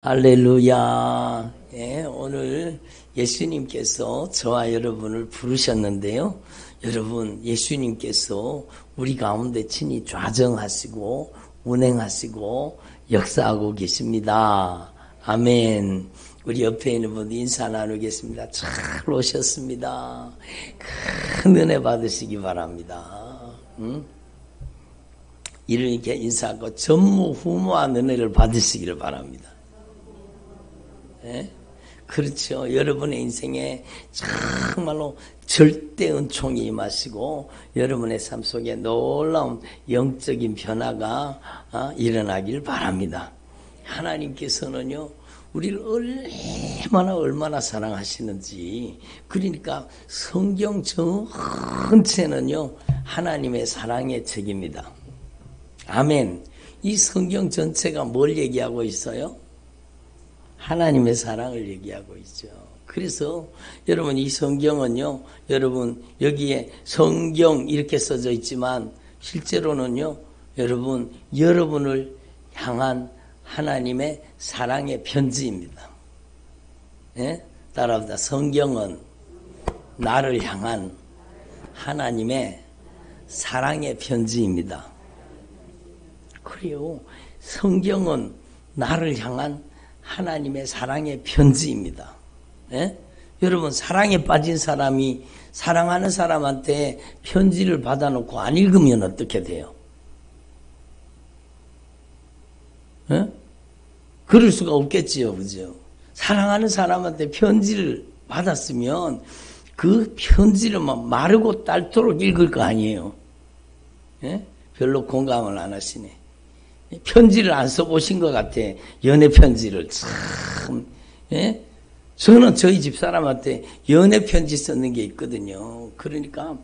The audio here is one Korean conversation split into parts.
할렐루야. 예, 오늘 예수님께서 저와 여러분을 부르셨는데요. 여러분, 예수님께서 우리 가운데 친히 좌정하시고 운행하시고 역사하고 계십니다. 아멘. 우리 옆에 있는 분 인사 나누겠습니다. 잘 오셨습니다. 큰 은혜 받으시기 바랍니다. 이렇게 인사하고 전무후무한 은혜를 받으시기를 바랍니다. 예? 그렇죠. 여러분의 인생에 정말로 절대 은총이 임하시고 여러분의 삶 속에 놀라운 영적인 변화가 일어나길 바랍니다. 하나님께서는요, 우리를 얼마나 사랑하시는지. 그러니까 성경 전체는요, 하나님의 사랑의 책입니다. 아멘. 이 성경 전체가 뭘 얘기하고 있어요? 하나님의 사랑을 얘기하고 있죠. 그래서 여러분, 이 성경은요, 여러분 여기에 성경 이렇게 써져 있지만 실제로는요, 여러분 여러분을 향한 하나님의 사랑의 편지입니다. 예? 따라합니다. 성경은 나를 향한 하나님의 사랑의 편지입니다. 그래요. 성경은 나를 향한 하나님의 사랑의 편지입니다. 예? 여러분, 사랑에 빠진 사람이 사랑하는 사람한테 편지를 받아놓고 안 읽으면 어떻게 돼요? 예? 그럴 수가 없겠지요, 그죠? 사랑하는 사람한테 편지를 받았으면 그 편지를 막 마르고 닳도록 읽을 거 아니에요. 예? 별로 공감을 안 하시네. 편지를 안 써보신 것 같아. 연애 편지를 참. 예? 저는 저희 집사람한테 연애 편지 썼는 게 있거든요. 그러니까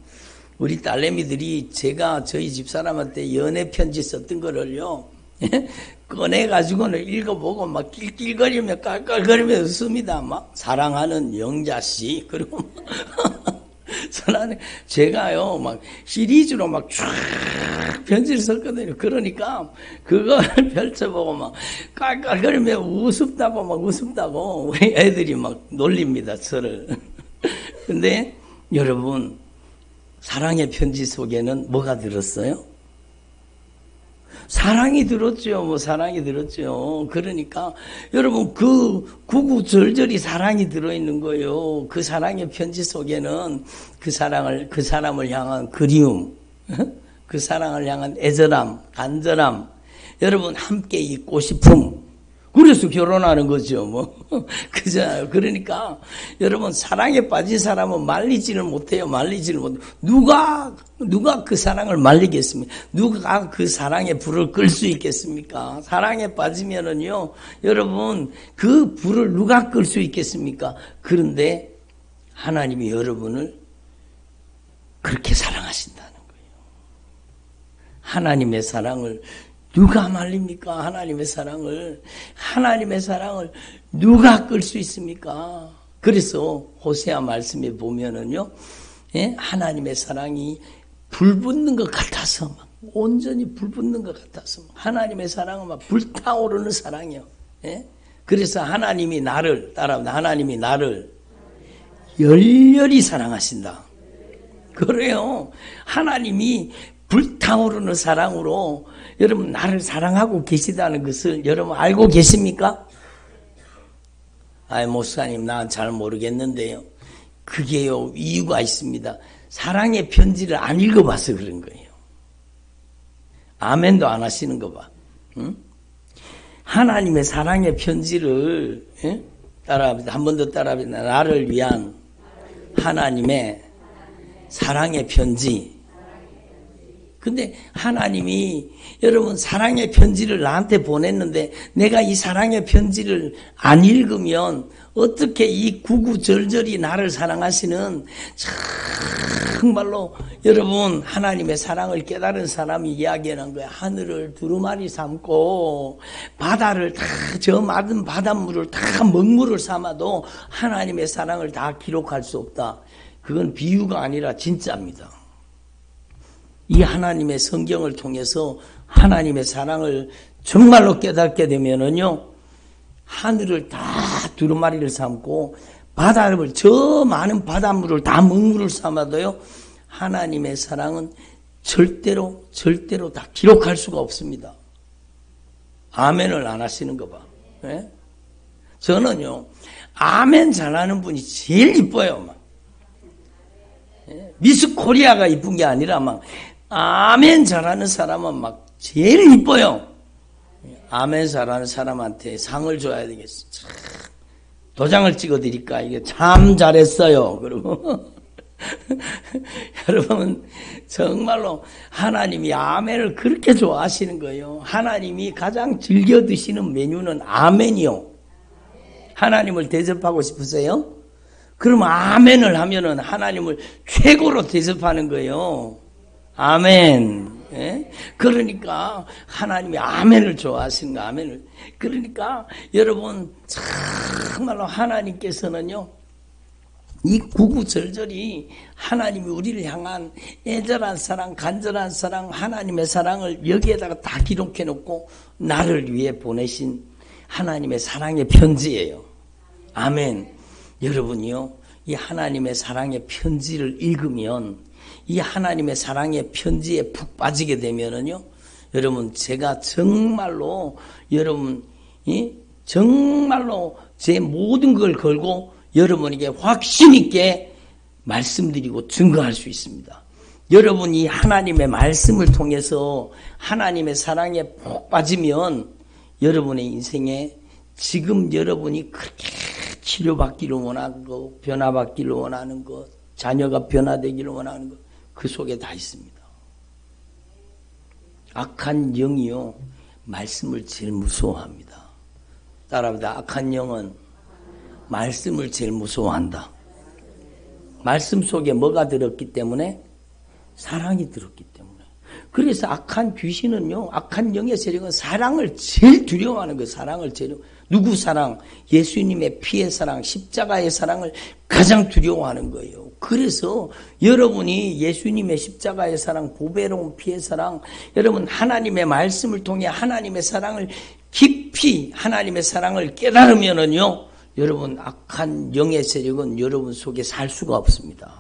우리 딸내미들이 제가 저희 집사람한테 연애 편지 썼던 거를요, 예? 꺼내가지고는 읽어보고 막 낄낄거리며 깔깔거리며 웃습니다. 막 사랑하는 영자씨. 그리고 제가요, 막 시리즈로 막 쫙 편지를 썼거든요. 그러니까 그걸 펼쳐보고 막 깔깔거리며 우습다고 우리 애들이 막 놀립니다, 저를. 근데 여러분, 사랑의 편지 속에는 뭐가 들었어요? 사랑이 들었죠. 사랑이 들었죠. 그러니까 여러분, 그 구구절절히 사랑이 들어있는 거예요. 그 사랑의 편지 속에는 그 사람을 향한 그리움, 그 사랑을 향한 애절함, 간절함, 여러분 함께 있고 싶음. 그래서 결혼하는 거죠, 그죠? 그러니까, 여러분, 사랑에 빠진 사람은 말리지를 못해요, 누가 그 사랑을 말리겠습니까? 누가 그 사랑의 불을 끌 수 있겠습니까? 사랑에 빠지면은요, 여러분, 그 불을 누가 끌 수 있겠습니까? 그런데, 하나님이 여러분을 그렇게 사랑하신다는 거예요. 하나님의 사랑을 누가 말립니까? 하나님의 사랑을 누가 끌 수 있습니까? 그래서 호세아 말씀에 보면은요, 예? 하나님의 사랑이 불 붙는 것 같아서 막 온전히 불 붙는 것 같아서 하나님의 사랑은 막 불타오르는 사랑이요. 예? 그래서 하나님이 나를 열렬히 사랑하신다. 그래요. 하나님이 불타오르는 사랑으로 여러분 나를 사랑하고 계시다는 것을 여러분 알고 계십니까? 목사님, 난 잘 모르겠는데요. 그게요, 이유가 있습니다. 사랑의 편지를 안 읽어봐서 그런 거예요. 아멘도 안 하시는 거 봐. 응? 하나님의 사랑의 편지를, 예? 따라합니다. 한 번 더 따라합니다. 나를 위한 하나님의 사랑의 편지. 근데 하나님이 여러분 사랑의 편지를 나한테 보냈는데 내가 이 사랑의 편지를 안 읽으면 어떻게 이 구구절절히 나를 사랑하시는 정말로 여러분 하나님의 사랑을 깨달은 사람이 이야기하는 거야. 하늘을 두루마리 삼고 바다를 다 저 많은 바닷물을 다 먹물을 삼아도 하나님의 사랑을 다 기록할 수 없다. 그건 비유가 아니라 진짜입니다. 이 하나님의 성경을 통해서 하나님의 사랑을 정말로 깨닫게 되면은요, 하늘을 다 두루마리를 삼고 바다를 저 많은 바닷물을 다 먹물을 삼아도요 하나님의 사랑은 절대로 다 기록할 수가 없습니다. 아멘을 안 하시는 거 봐. 네? 저는요 아멘 잘하는 분이 제일 이뻐요. 막. 미스 코리아가 이쁜 게 아니라 막 아멘 잘하는 사람은 막 제일 이뻐요. 아멘 잘하는 사람한테 상을 줘야 되겠어. 도장을 찍어드릴까? 이게 참 잘했어요. 그리고 여러분 정말로 하나님이 아멘을 그렇게 좋아하시는 거예요. 하나님이 가장 즐겨 드시는 메뉴는 아멘이요. 하나님을 대접하고 싶으세요? 그러면 아멘을 하면은 하나님을 최고로 대접하는 거예요. 아멘. 예? 그러니까 하나님이 아멘을 좋아하시는 거, 아멘을. 그러니까 여러분 정말로 하나님께서는요 이 구구절절히 하나님이 우리를 향한 애절한 사랑, 간절한 사랑, 하나님의 사랑을 여기에다가 다 기록해 놓고 나를 위해 보내신 하나님의 사랑의 편지예요. 아멘. 여러분이요 이 하나님의 사랑의 편지를 읽으면 이 하나님의 사랑의 편지에 푹 빠지게 되면은요 여러분 제가 정말로 여러분 정말로 제 모든 걸 걸고 여러분에게 확신 있게 말씀드리고 증거할 수 있습니다. 여러분이 하나님의 말씀을 통해서 하나님의 사랑에 푹 빠지면 여러분의 인생에 지금 여러분이 그렇게 치료받기를 원하는 거, 변화받기를 원하는 것, 자녀가 변화되기를 원하는 것, 그 속에 다 있습니다. 악한 영이요 말씀을 제일 무서워합니다. 따라합니다. 악한 영은 말씀을 제일 무서워한다. 말씀 속에 뭐가 들었기 때문에? 사랑이 들었기 때문에. 그래서 악한 귀신은요, 악한 영의 세력은 사랑을 제일 두려워하는 거예요. 사랑을 제일. 누구 사랑? 예수님의 피의 사랑, 십자가의 사랑을 가장 두려워하는 거예요. 그래서 여러분이 예수님의 십자가의 사랑, 보배로운 피의 사랑, 여러분 하나님의 말씀을 통해 하나님의 사랑을 깊이 하나님의 사랑을 깨달으면은요, 여러분 악한 영의 세력은 여러분 속에 살 수가 없습니다.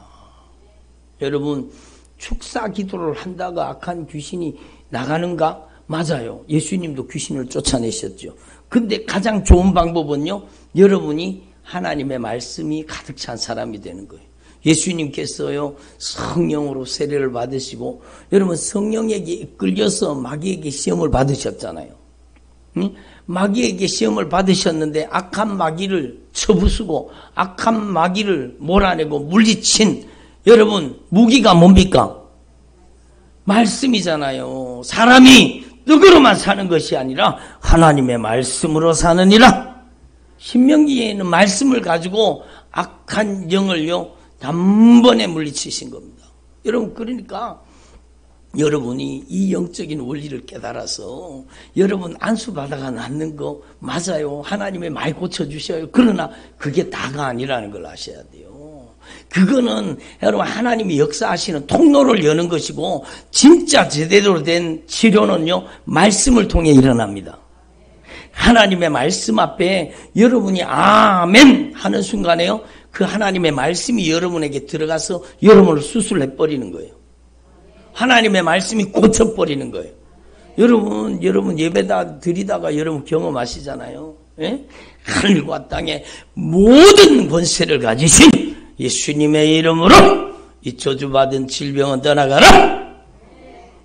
여러분 축사 기도를 한다가 악한 귀신이 나가는가? 맞아요. 예수님도 귀신을 쫓아내셨죠. 근데 가장 좋은 방법은요, 여러분이 하나님의 말씀이 가득 찬 사람이 되는 거예요. 예수님께서요 성령으로 세례를 받으시고 여러분 성령에게 이끌려서 마귀에게 시험을 받으셨잖아요. 응? 마귀에게 시험을 받으셨는데 악한 마귀를 쳐부수고 악한 마귀를 몰아내고 물리친 여러분 무기가 뭡니까? 말씀이잖아요. 사람이 떡으로만 사는 것이 아니라 하나님의 말씀으로 사느니라. 신명기에는 말씀을 가지고 악한 영을요 단번에 물리치신 겁니다. 여러분 그러니까 여러분이 이 영적인 원리를 깨달아서 여러분 안수받아가 낫는 거 맞아요. 하나님이 많이 고쳐주셔요. 그러나 그게 다가 아니라는 걸 아셔야 돼요. 그거는 여러분 하나님이 역사하시는 통로를 여는 것이고 진짜 제대로 된 치료는요 말씀을 통해 일어납니다. 하나님의 말씀 앞에 여러분이 아멘 하는 순간에요 그 하나님의 말씀이 여러분에게 들어가서 여러분을 수술해버리는 거예요. 하나님의 말씀이 고쳐버리는 거예요. 여러분 예배다 드리다가 여러분 경험하시잖아요. 예? 하늘과 땅에 모든 권세를 가지신 예수님의 이름으로 이 저주받은 질병은 떠나가라.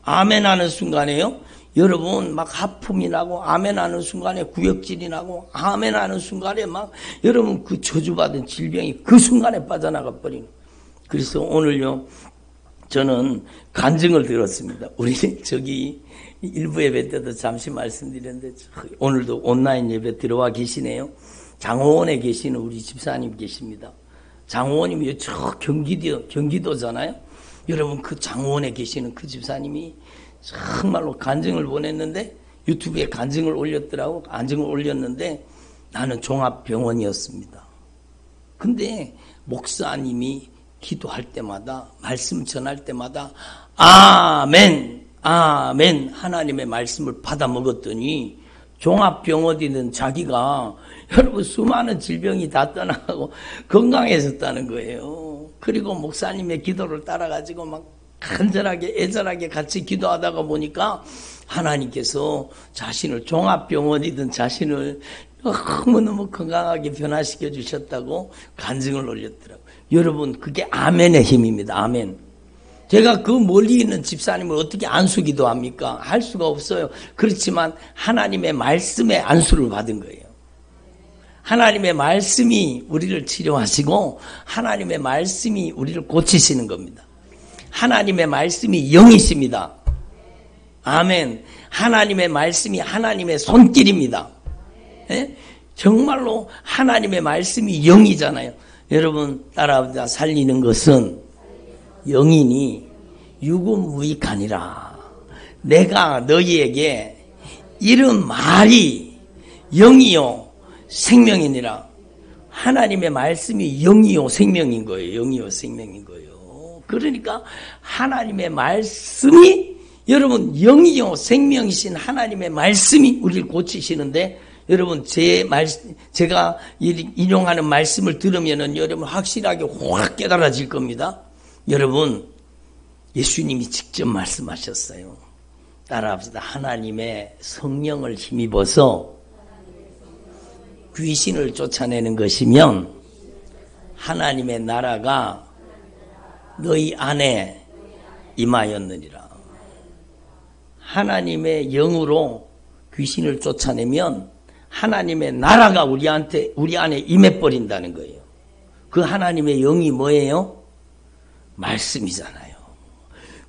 아멘 하는 순간에요. 여러분 막 하품이 나고 아멘 하는 순간에 구역질이 나고 아멘 하는 순간에 막 여러분 그 저주받은 질병이 그 순간에 빠져나가 버리는. 그래서 오늘요 저는 간증을 들었습니다. 우리 저기 일부 예배 때도 잠시 말씀드렸는데 오늘도 온라인 예배 들어와 계시네요. 장호원에 계시는 우리 집사님 계십니다. 장호원님이 저 경기도잖아요. 여러분 그 장호원에 계시는 그 집사님이 정말로 간증을 보냈는데 유튜브에 간증을 올렸더라고. 간증을 올렸는데 나는 종합병원이었습니다. 근데 목사님이 기도할 때마다 말씀 전할 때마다 아멘 아멘 하나님의 말씀을 받아 먹었더니 종합병원이든 자기가 여러분 수많은 질병이 다 떠나가고 건강해졌다는 거예요. 그리고 목사님의 기도를 따라가지고 막 간절하게 애절하게 같이 기도하다가 보니까 하나님께서 자신을 종합병원이든 자신을 너무너무 건강하게 변화시켜 주셨다고 간증을 올렸더라고요. 여러분 그게 아멘의 힘입니다. 아멘. 제가 그 멀리 있는 집사님을 어떻게 안수 기도합니까? 할 수가 없어요. 그렇지만 하나님의 말씀에 안수를 받은 거예요. 하나님의 말씀이 우리를 치료하시고 하나님의 말씀이 우리를 고치시는 겁니다. 하나님의 말씀이 영이십니다. 아멘. 하나님의 말씀이 하나님의 손길입니다. 예? 정말로 하나님의 말씀이 영이잖아요. 여러분 따라합니다. 살리는 것은 영이니 유구무익하니라. 내가 너희에게 이런 말이 영이요 생명이니라. 하나님의 말씀이 영이요 생명인 거예요. 영이요 생명인 거예요. 그러니까 하나님의 말씀이 여러분 영이요 생명이신 하나님의 말씀이 우리를 고치시는데 여러분 제가 인용하는 말씀을 들으면은 여러분 확실하게 확 깨달아질 겁니다. 여러분 예수님이 직접 말씀하셨어요. 따라합시다. 하나님의 성령을 힘입어서 귀신을 쫓아내는 것이면 하나님의 나라가 너희 안에 임하였느니라. 하나님의 영으로 귀신을 쫓아내면 하나님의 나라가 우리 안에 임해버린다는 거예요. 그 하나님의 영이 뭐예요? 말씀이잖아요.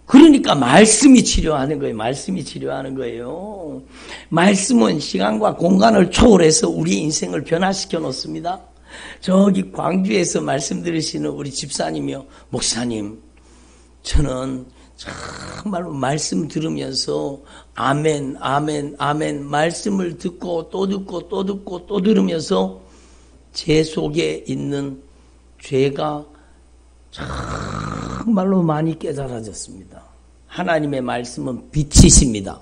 그러니까 말씀이 치료하는 거예요. 말씀이 치료하는 거예요. 말씀은 시간과 공간을 초월해서 우리 인생을 변화시켜 놓습니다. 저기 광주에서 말씀 들으시는 우리 집사님이요. 목사님, 저는 정말로 말씀 들으면서 아멘, 아멘, 아멘 말씀을 듣고 또 듣고 또 듣고 또 들으면서 제 속에 있는 죄가 정말로 많이 깨달아졌습니다. 하나님의 말씀은 빛이십니다.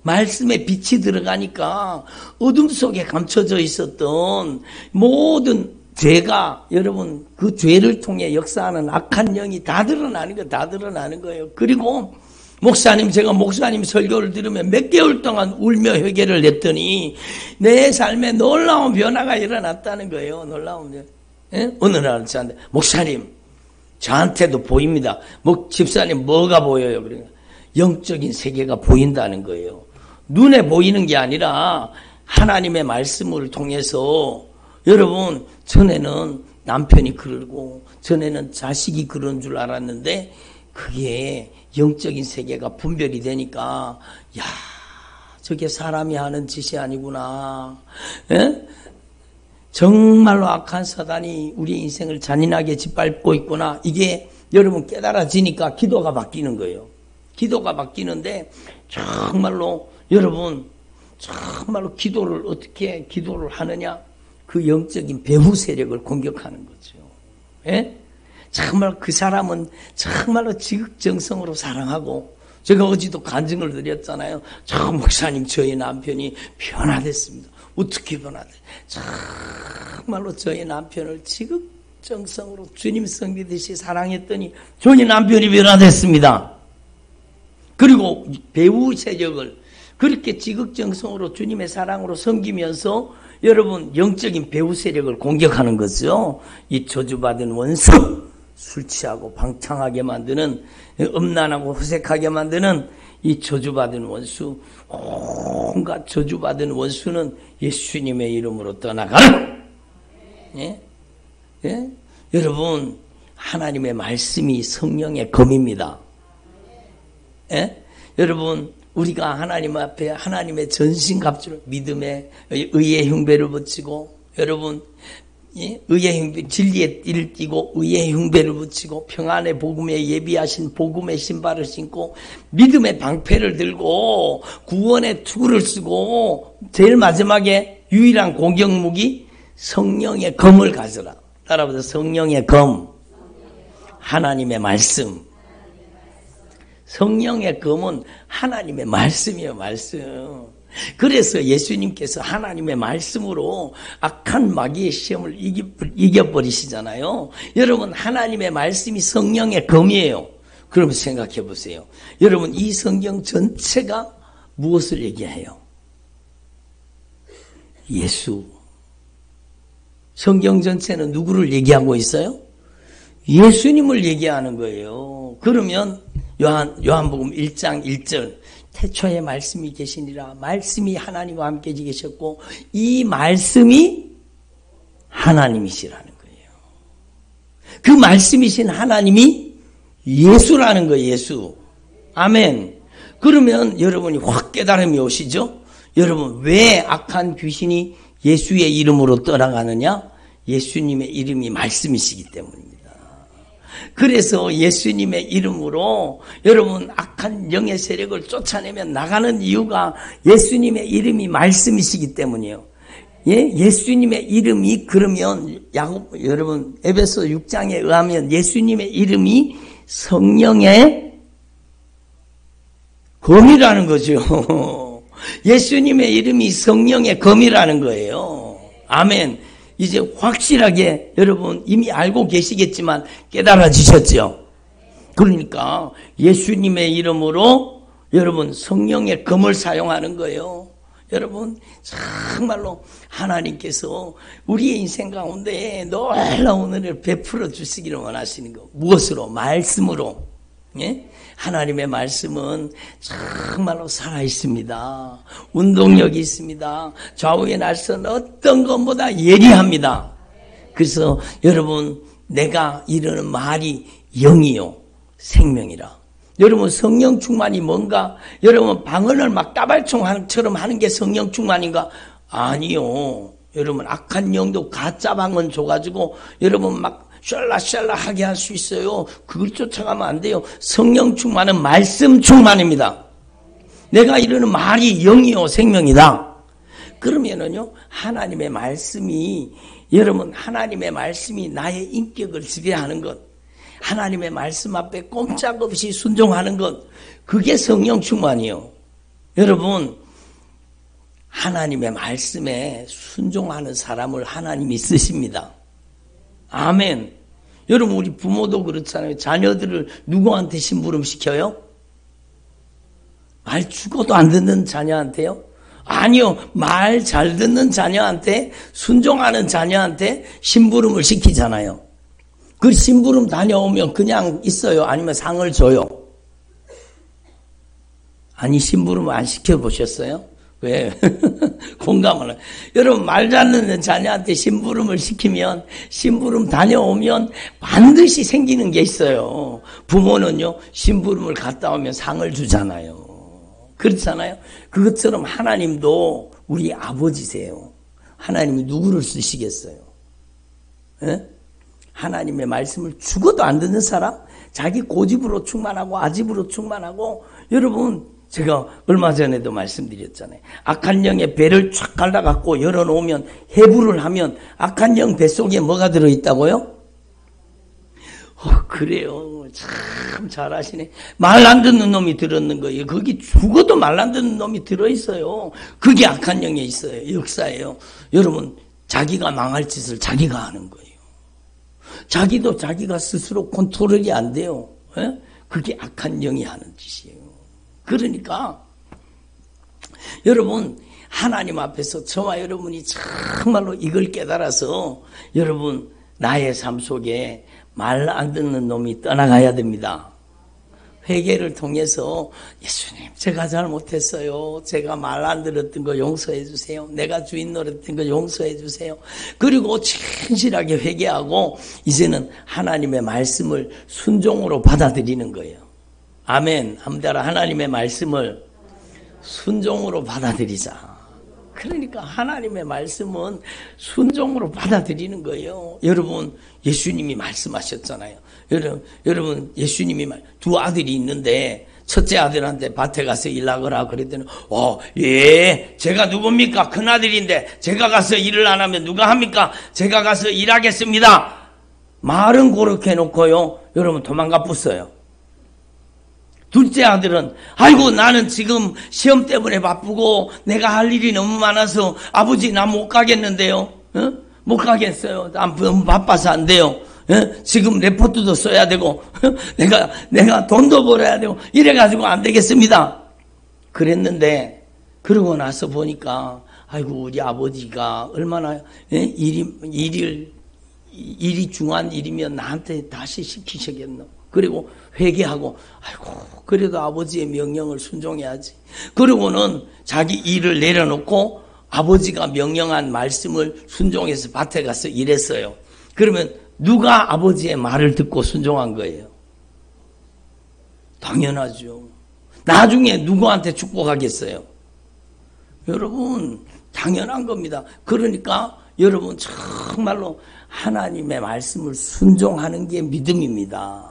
말씀에 빛이 들어가니까 어둠 속에 감춰져 있었던 모든 죄가 여러분 그 죄를 통해 역사하는 악한 영이 다 드러나는 거예요. 다 드러나는 거예요. 그리고 목사님 제가 목사님 설교를 들으면 몇 개월 동안 울며 회개를 했더니 내 삶에 놀라운 변화가 일어났다는 거예요. 놀라운 변화. 예? 어느 날 저한테 목사님 저한테도 보입니다. 집사님 뭐가 보여요? 그러니까 영적인 세계가 보인다는 거예요. 눈에 보이는 게 아니라 하나님의 말씀을 통해서 여러분 전에는 남편이 그러고 전에는 자식이 그런 줄 알았는데 그게 영적인 세계가 분별이 되니까 야 저게 사람이 하는 짓이 아니구나. 에? 정말로 악한 사단이 우리 인생을 잔인하게 짓밟고 있구나. 이게 여러분 깨달아지니까 기도가 바뀌는 거예요. 기도가 바뀌는데 정말로 여러분 정말로 기도를 어떻게 기도를 하느냐. 그 영적인 배후 세력을 공격하는 거죠. 예? 정말 그 사람은 정말로 지극정성으로 사랑하고 제가 어제도 간증을 드렸잖아요. 저 목사님 저희 남편이 변화됐습니다. 어떻게 변화돼? 정말로 저희 남편을 지극정성으로 주님 섬기듯이 사랑했더니 저희 남편이 변화됐습니다. 그리고 배후 세력을 그렇게 지극정성으로 주님의 사랑으로 섬기면서 여러분 영적인 배후 세력을 공격하는 거죠. 이 저주받은 원수 술 취하고 방탕하게 만드는 음란하고 호색하게 만드는 이 저주받은 원수 온갖 저주받은 원수는 예수님의 이름으로 떠나가라. 예? 예? 여러분 하나님의 말씀이 성령의 검입니다. 예? 여러분 우리가 하나님 앞에 하나님의 전신갑주를 믿음에 의의 흉배를 붙이고 여러분 의의 흉배 진리의 띠를 띠고 의의 흉배를 붙이고 평안의 복음에 예비하신 복음의 신발을 신고 믿음의 방패를 들고 구원의 투구를 쓰고 제일 마지막에 유일한 공격무기 성령의 검을 가져라. 따라보세요. 성령의 검 하나님의 말씀. 성령의 검은 하나님의 말씀이에요. 말씀. 그래서 예수님께서 하나님의 말씀으로 악한 마귀의 시험을 이겨버리시잖아요. 여러분, 하나님의 말씀이 성령의 검이에요. 그럼 생각해 보세요. 여러분, 이 성경 전체가 무엇을 얘기해요? 예수. 성경 전체는 누구를 얘기하고 있어요? 예수님을 얘기하는 거예요. 그러면 요한복음 1장 1절 태초에 말씀이 계시니라. 말씀이 하나님과 함께 계셨고 이 말씀이 하나님이시라는 거예요. 그 말씀이신 하나님이 예수라는 거예요. 예수. 아멘. 그러면 여러분이 확 깨달음이 오시죠? 여러분, 왜 악한 귀신이 예수의 이름으로 떠나가느냐? 예수님의 이름이 말씀이시기 때문입니다. 그래서 예수님의 이름으로 여러분 악한 영의 세력을 쫓아내면 나가는 이유가 예수님의 이름이 말씀이시기 때문이에요. 예? 예수님의 이름이 그러면 여러분 에베소 6장에 의하면 예수님의 이름이 성령의 검이라는 거죠. 예수님의 이름이 성령의 검이라는 거예요. 아멘. 이제 확실하게 여러분 이미 알고 계시겠지만 깨달아지셨죠. 그러니까 예수님의 이름으로 여러분 성령의 검을 사용하는 거예요. 여러분 정말로 하나님께서 우리의 인생 가운데 놀라운 은혜를 베풀어 주시기를 원하시는 거. 무엇으로? 말씀으로. 예? 하나님의 말씀은 정말로 살아있습니다. 운동력이 있습니다. 좌우의 날선 어떤 것보다 예리합니다. 그래서 여러분 내가 이르는 말이 영이요 생명이라. 여러분 성령 충만이 뭔가? 여러분 방언을 막 따발총처럼 하는 게 성령 충만인가? 아니요. 여러분 악한 영도 가짜 방언 줘가지고 여러분 막 샬라샬라 하게 할 수 있어요. 그걸 쫓아가면 안 돼요. 성령 충만은 말씀 충만입니다. 내가 이러는 말이 영이요 생명이다. 그러면은요 하나님의 말씀이 여러분 하나님의 말씀이 나의 인격을 지배하는 것, 하나님의 말씀 앞에 꼼짝없이 순종하는 것, 그게 성령 충만이요. 여러분 하나님의 말씀에 순종하는 사람을 하나님이 쓰십니다. 아멘. 여러분 우리 부모도 그렇잖아요. 자녀들을 누구한테 심부름 시켜요? 말 죽어도 안 듣는 자녀한테요? 아니요. 말 잘 듣는 자녀한테, 순종하는 자녀한테 심부름을 시키잖아요. 그 심부름 다녀오면 그냥 있어요? 아니면 상을 줘요? 아니 심부름 안 시켜보셨어요? 왜? 공감을. 여러분 말 잘 듣는 자녀한테 심부름을 시키면 심부름 다녀오면 반드시 생기는 게 있어요. 부모는요 심부름을 갔다 오면 상을 주잖아요. 그렇잖아요. 그것처럼 하나님도 우리 아버지세요. 하나님이 누구를 쓰시겠어요? 에? 하나님의 말씀을 죽어도 안 듣는 사람? 자기 고집으로 충만하고 아집으로 충만하고 여러분 제가 얼마 전에도 말씀드렸잖아요. 악한 영의 배를 쫙 갈라갖고 열어놓으면 해부를 하면 악한 영 뱃속에 뭐가 들어있다고요? 그래요. 참 잘하시네. 말 안 듣는 놈이 들었는 거예요. 거기 죽어도 말 안 듣는 놈이 들어있어요. 그게 악한 영에 있어요. 역사예요. 여러분 자기가 망할 짓을 자기가 하는 거예요. 자기도 자기가 스스로 컨트롤이 안 돼요. 에? 그게 악한 영이 하는 짓이에요. 그러니까 여러분 하나님 앞에서 저와 여러분이 정말로 이걸 깨달아서 여러분 나의 삶 속에 말 안 듣는 놈이 떠나가야 됩니다. 회개를 통해서 예수님 제가 잘못했어요. 제가 말 안 들었던 거 용서해 주세요. 내가 주인 노릇했던 거 용서해 주세요. 그리고 진실하게 회개하고 이제는 하나님의 말씀을 순종으로 받아들이는 거예요. 아멘. 한번 따라 하나님의 말씀을 순종으로 받아들이자. 그러니까 하나님의 말씀은 순종으로 받아들이는 거예요. 여러분 예수님이 말씀하셨잖아요. 여러분 예수님이 두 아들이 있는데 첫째 아들한테 밭에 가서 일하거라 그랬더니 예 제가 누굽니까? 큰아들인데 제가 가서 일을 안 하면 누가 합니까? 제가 가서 일하겠습니다. 말은 그렇게 해놓고요 여러분 도망가 붙어요. 둘째 아들은 아이고 나는 지금 시험 때문에 바쁘고 내가 할 일이 너무 많아서 아버지 나 못 가겠는데요. 못 가겠어요. 너무 바빠서 안 돼요. 지금 레포트도 써야 되고 내가 돈도 벌어야 되고 이래가지고 안 되겠습니다. 그랬는데 그러고 나서 보니까 아이고 우리 아버지가 얼마나 일이 중요한 일이면 나한테 다시 시키시겠노. 그리고 회개하고 아이고 그래도 아버지의 명령을 순종해야지. 그러고는 자기 일을 내려놓고 아버지가 명령한 말씀을 순종해서 밭에 가서 일했어요. 그러면 누가 아버지의 말을 듣고 순종한 거예요? 당연하죠. 나중에 누구한테 축복하겠어요? 여러분 당연한 겁니다. 그러니까 여러분 정말로 하나님의 말씀을 순종하는 게 믿음입니다.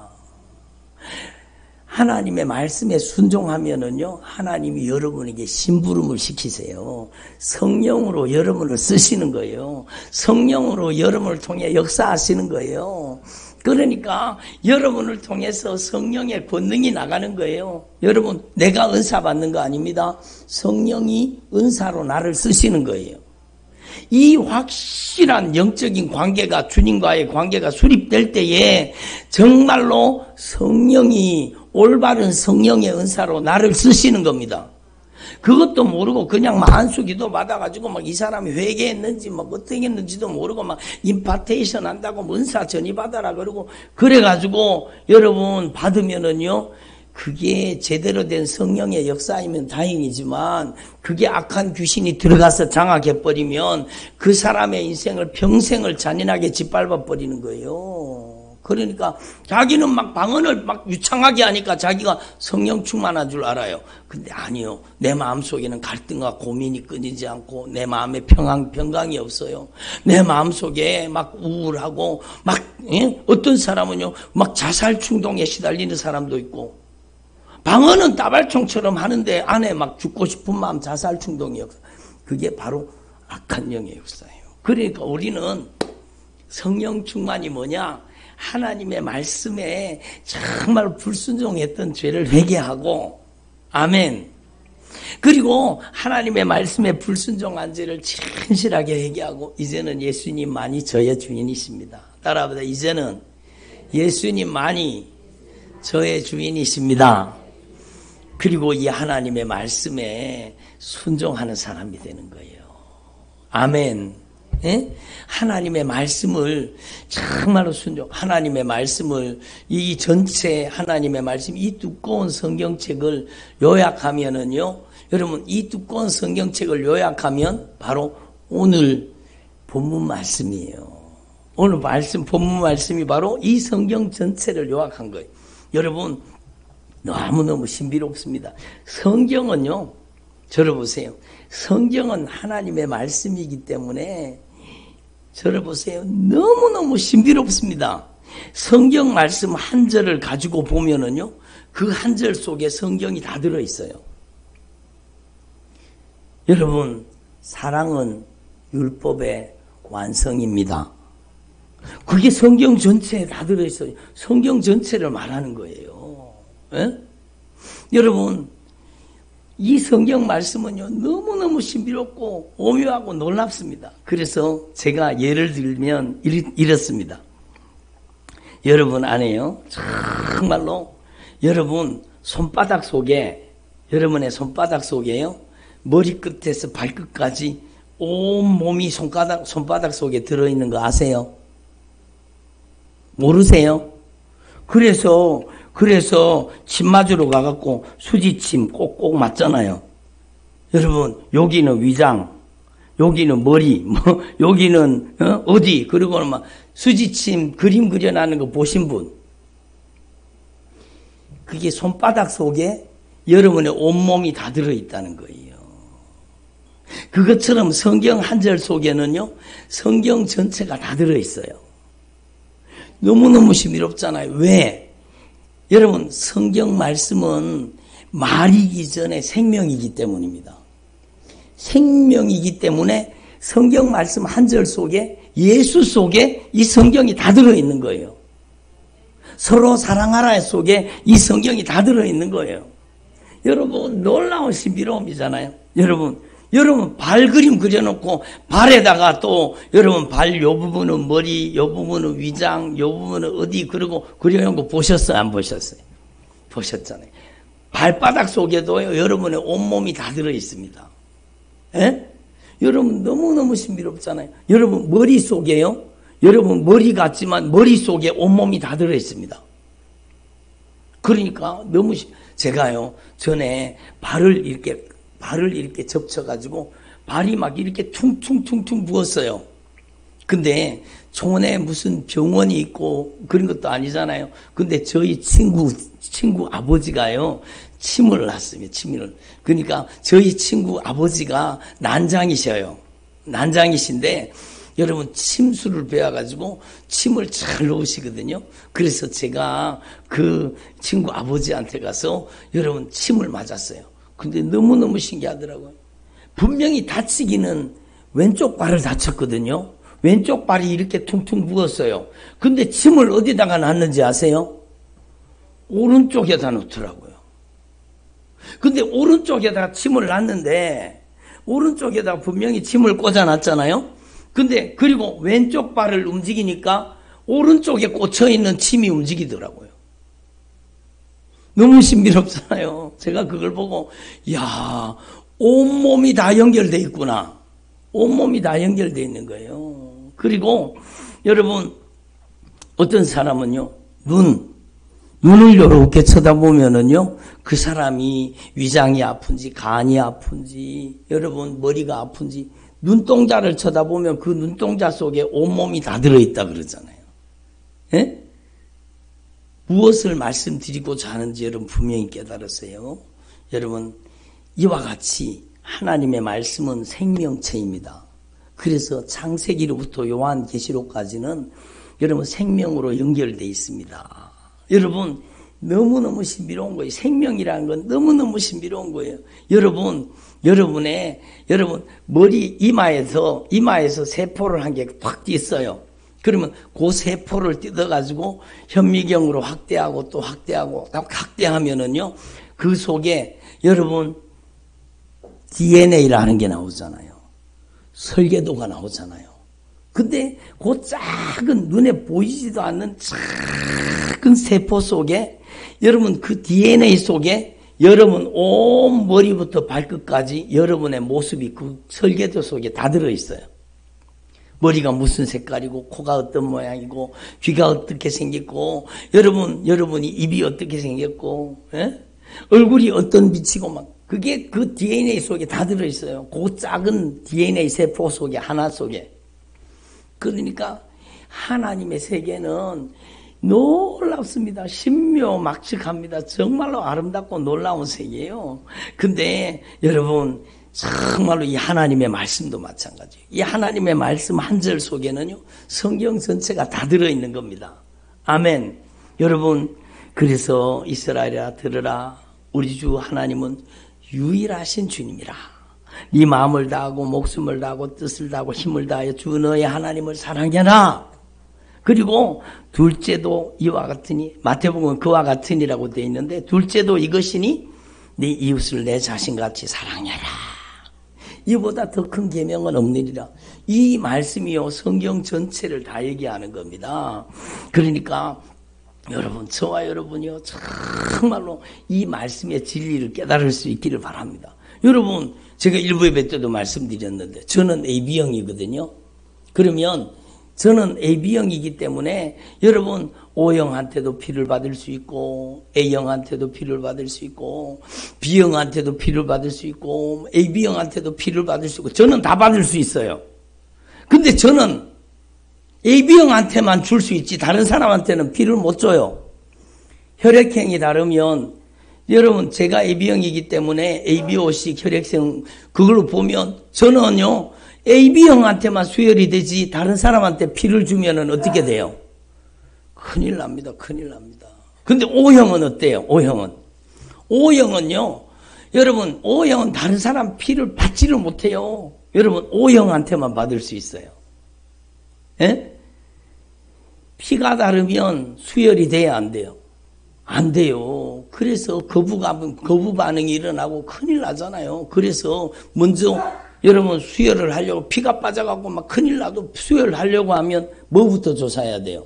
하나님의 말씀에 순종하면은요, 하나님이 여러분에게 심부름을 시키세요. 성령으로 여러분을 쓰시는 거예요. 성령으로 여러분을 통해 역사하시는 거예요. 그러니까 여러분을 통해서 성령의 권능이 나가는 거예요. 여러분, 내가 은사 받는 거 아닙니다. 성령이 은사로 나를 쓰시는 거예요. 이 확실한 영적인 관계가, 주님과의 관계가 수립될 때에 정말로 성령이, 올바른 성령의 은사로 나를 쓰시는 겁니다. 그것도 모르고 그냥 만수 기도 받아가지고 막 이 사람이 회개했는지 막 어떻게 했는지도 모르고 막 임파테이션 한다고 은사 전이받아라 그러고 그래가지고 여러분 받으면은요, 그게 제대로 된 성령의 역사이면 다행이지만 그게 악한 귀신이 들어가서 장악해버리면 그 사람의 인생을 평생을 잔인하게 짓밟아버리는 거예요. 그러니까 자기는 막 방언을 막 유창하게 하니까 자기가 성령 충만한 줄 알아요. 근데 아니요. 내 마음속에는 갈등과 고민이 끊이지 않고 내 마음에 평강이 없어요. 내 마음속에 막 우울하고 막 어떤 사람은요 막 자살 충동에 시달리는 사람도 있고, 방언은 따발총처럼 하는데 안에 막 죽고 싶은 마음, 자살 충동이 없어요. 그게 바로 악한 영의 역사예요. 그러니까 우리는 성령 충만이 뭐냐? 하나님의 말씀에 정말 불순종했던 죄를 회개하고, 아멘. 그리고 하나님의 말씀에 불순종한 죄를 진실하게 회개하고, 이제는 예수님만이 저의 주인이십니다. 따라합니다. 이제는 예수님만이 저의 주인이십니다. 그리고 이 하나님의 말씀에 순종하는 사람이 되는 거예요. 아멘. 예? 하나님의 말씀을 정말로 하나님의 말씀을, 이 전체 하나님의 말씀, 이 두꺼운 성경책을 요약하면은요, 여러분, 이 두꺼운 성경책을 요약하면 바로 오늘 본문 말씀이에요. 오늘 본문 말씀이 바로 이 성경 전체를 요약한 거예요. 여러분, 너무너무 신비롭습니다. 성경은요, 저를 보세요. 성경은 하나님의 말씀이기 때문에 저를 보세요. 너무너무 신비롭습니다. 성경 말씀 한 절을 가지고 보면은요, 그 한 절 속에 성경이 다 들어있어요. 여러분, 사랑은 율법의 완성입니다. 그게 성경 전체에 다 들어있어요. 성경 전체를 말하는 거예요. 에? 여러분, 이 성경 말씀은요, 너무너무 신비롭고 오묘하고 놀랍습니다. 그래서 제가 예를 들면 이렇습니다. 여러분 안에요, 정말로 여러분 손바닥 속에, 여러분의 손바닥 속에요, 머리끝에서 발끝까지 온 몸이 손바닥 속에 들어있는 거 아세요? 모르세요? 그래서 침 맞으러 가갖고 수지침 꼭꼭 맞잖아요. 여러분, 여기는 위장, 여기는 머리, 여기는 어디, 그리고는 막 수지침 그림 그려놨는 거 보신 분, 그게 손바닥 속에 여러분의 온몸이 다 들어있다는 거예요. 그것처럼 성경 한 절 속에는요, 성경 전체가 다 들어있어요. 너무너무 신비롭잖아요. 왜? 여러분, 성경 말씀은 말이기 전에 생명이기 때문입니다. 생명이기 때문에 성경 말씀 한 절 속에, 예수 속에 이 성경이 다 들어있는 거예요. 서로 사랑하라 속에 이 성경이 다 들어있는 거예요. 여러분 놀라운 신비로움이잖아요. 여러분 발 그림 그려놓고 발에다가 또 여러분 발 요 부분은 머리, 요 부분은 위장, 요 부분은 어디 그러고 그려놓은 거 보셨어요? 안 보셨어요? 보셨잖아요. 발바닥 속에도 여러분의 온몸이 다 들어있습니다. 예? 여러분 너무너무 신비롭잖아요. 여러분 머릿속에요. 여러분 머리 같지만 머릿속에 온몸이 다 들어있습니다. 그러니까 너무 제가요 전에 발을 이렇게 접쳐가지고 발이 막 이렇게 퉁퉁퉁퉁 부었어요. 근데 촌에 무슨 병원이 있고 그런 것도 아니잖아요. 근데 저희 친구 아버지가요 침을 놨습니다. 침을. 그러니까 저희 친구 아버지가 난장이셔요. 난장이신데 여러분 침수를 배워가지고 침을 잘 넣으시거든요. 그래서 제가 그 친구 아버지한테 가서 여러분 침을 맞았어요. 근데 너무너무 신기하더라고요. 분명히 다치기는 왼쪽 발을 다쳤거든요. 왼쪽 발이 이렇게 퉁퉁 부었어요. 근데 침을 어디다가 놨는지 아세요? 오른쪽에다 놓더라고요. 근데 오른쪽에다 침을 놨는데 오른쪽에다 분명히 침을 꽂아놨잖아요. 근데 그리고 왼쪽 발을 움직이니까 오른쪽에 꽂혀있는 침이 움직이더라고요. 너무 신비롭잖아요. 제가 그걸 보고 이야 온몸이 다 연결돼 있구나. 온몸이 다 연결돼 있는 거예요. 그리고 여러분 어떤 사람은요 눈을 이렇게 쳐다보면은요 그 사람이 위장이 아픈지 간이 아픈지 여러분 머리가 아픈지 눈동자를 쳐다보면 그 눈동자 속에 온몸이 다 들어있다 그러잖아요. 예? 무엇을 말씀드리고자 하는지 여러분 분명히 깨달았어요. 여러분 이와 같이 하나님의 말씀은 생명체입니다. 그래서 창세기로부터 요한계시록까지는 여러분 생명으로 연결되어 있습니다. 여러분 너무너무 신비로운 거예요. 생명이라는 건 너무너무 신비로운 거예요. 여러분 머리 이마에서 세포를 한 개 확 띄었어요. 그러면 그 세포를 뜯어가지고 현미경으로 확대하고 또 확대하면은요 그 속에 여러분 DNA라는 게 나오잖아요. 설계도가 나오잖아요. 근데 그 작은 눈에 보이지도 않는 작은 세포 속에 여러분 그 DNA 속에 여러분 온 머리부터 발끝까지 여러분의 모습이 그 설계도 속에 다 들어있어요. 머리가 무슨 색깔이고 코가 어떤 모양이고 귀가 어떻게 생겼고 여러분이 입이 어떻게 생겼고 예? 얼굴이 어떤 빛이고 막 그게 그 DNA 속에 다 들어있어요. 그 작은 DNA 세포 속에 하나 속에. 그러니까 하나님의 세계는 놀랍습니다. 신묘막측합니다. 정말로 아름답고 놀라운 세계예요. 근데 여러분 정말로 이 하나님의 말씀도 마찬가지예요. 이 하나님의 말씀 한 절 속에는요 성경 전체가 다 들어있는 겁니다. 아멘. 여러분 그래서 이스라엘아 들으라. 우리 주 하나님은 유일하신 주님이라. 네 마음을 다하고 목숨을 다하고 뜻을 다하고 힘을 다하여 주 너의 하나님을 사랑해라. 그리고 둘째도 이와 같으니 마태복음 그와 같으니라고 되어 있는데 둘째도 이것이니 네 이웃을 내 자신같이 사랑해라. 이보다 더 큰 계명은 없느니라. 이 말씀이요 성경 전체를 다 얘기하는 겁니다. 그러니까 여러분 저와 여러분이요 정말로 이 말씀의 진리를 깨달을 수 있기를 바랍니다. 여러분 제가 일부 예배 때도 말씀드렸는데 저는 AB형이거든요. 그러면 저는 AB형이기 때문에 여러분 O형한테도 피를 받을 수 있고 A형한테도 피를 받을 수 있고 B형한테도 피를 받을 수 있고 AB형한테도 피를 받을 수 있고 저는 다 받을 수 있어요. 근데 저는 AB형한테만 줄 수 있지 다른 사람한테는 피를 못 줘요. 혈액형이 다르면 여러분 제가 AB형이기 때문에 ABO식 혈액형 그걸로 보면 저는요 AB형한테만 수혈이 되지 다른 사람한테 피를 주면은 어떻게 돼요? 큰일 납니다. 큰일 납니다. 근데 O형은 어때요? O형은요 여러분 O형은 다른 사람 피를 받지를 못해요. 여러분 O형한테만 받을 수 있어요. 예? 피가 다르면 수혈이 돼야 안 돼요? 안 돼요. 그래서 거부 반응이 일어나고 큰일 나잖아요. 그래서 먼저 여러분 수혈을 하려고 피가 빠져갖고 막 큰일 나도 수혈을 하려고 하면 뭐부터 조사해야 돼요?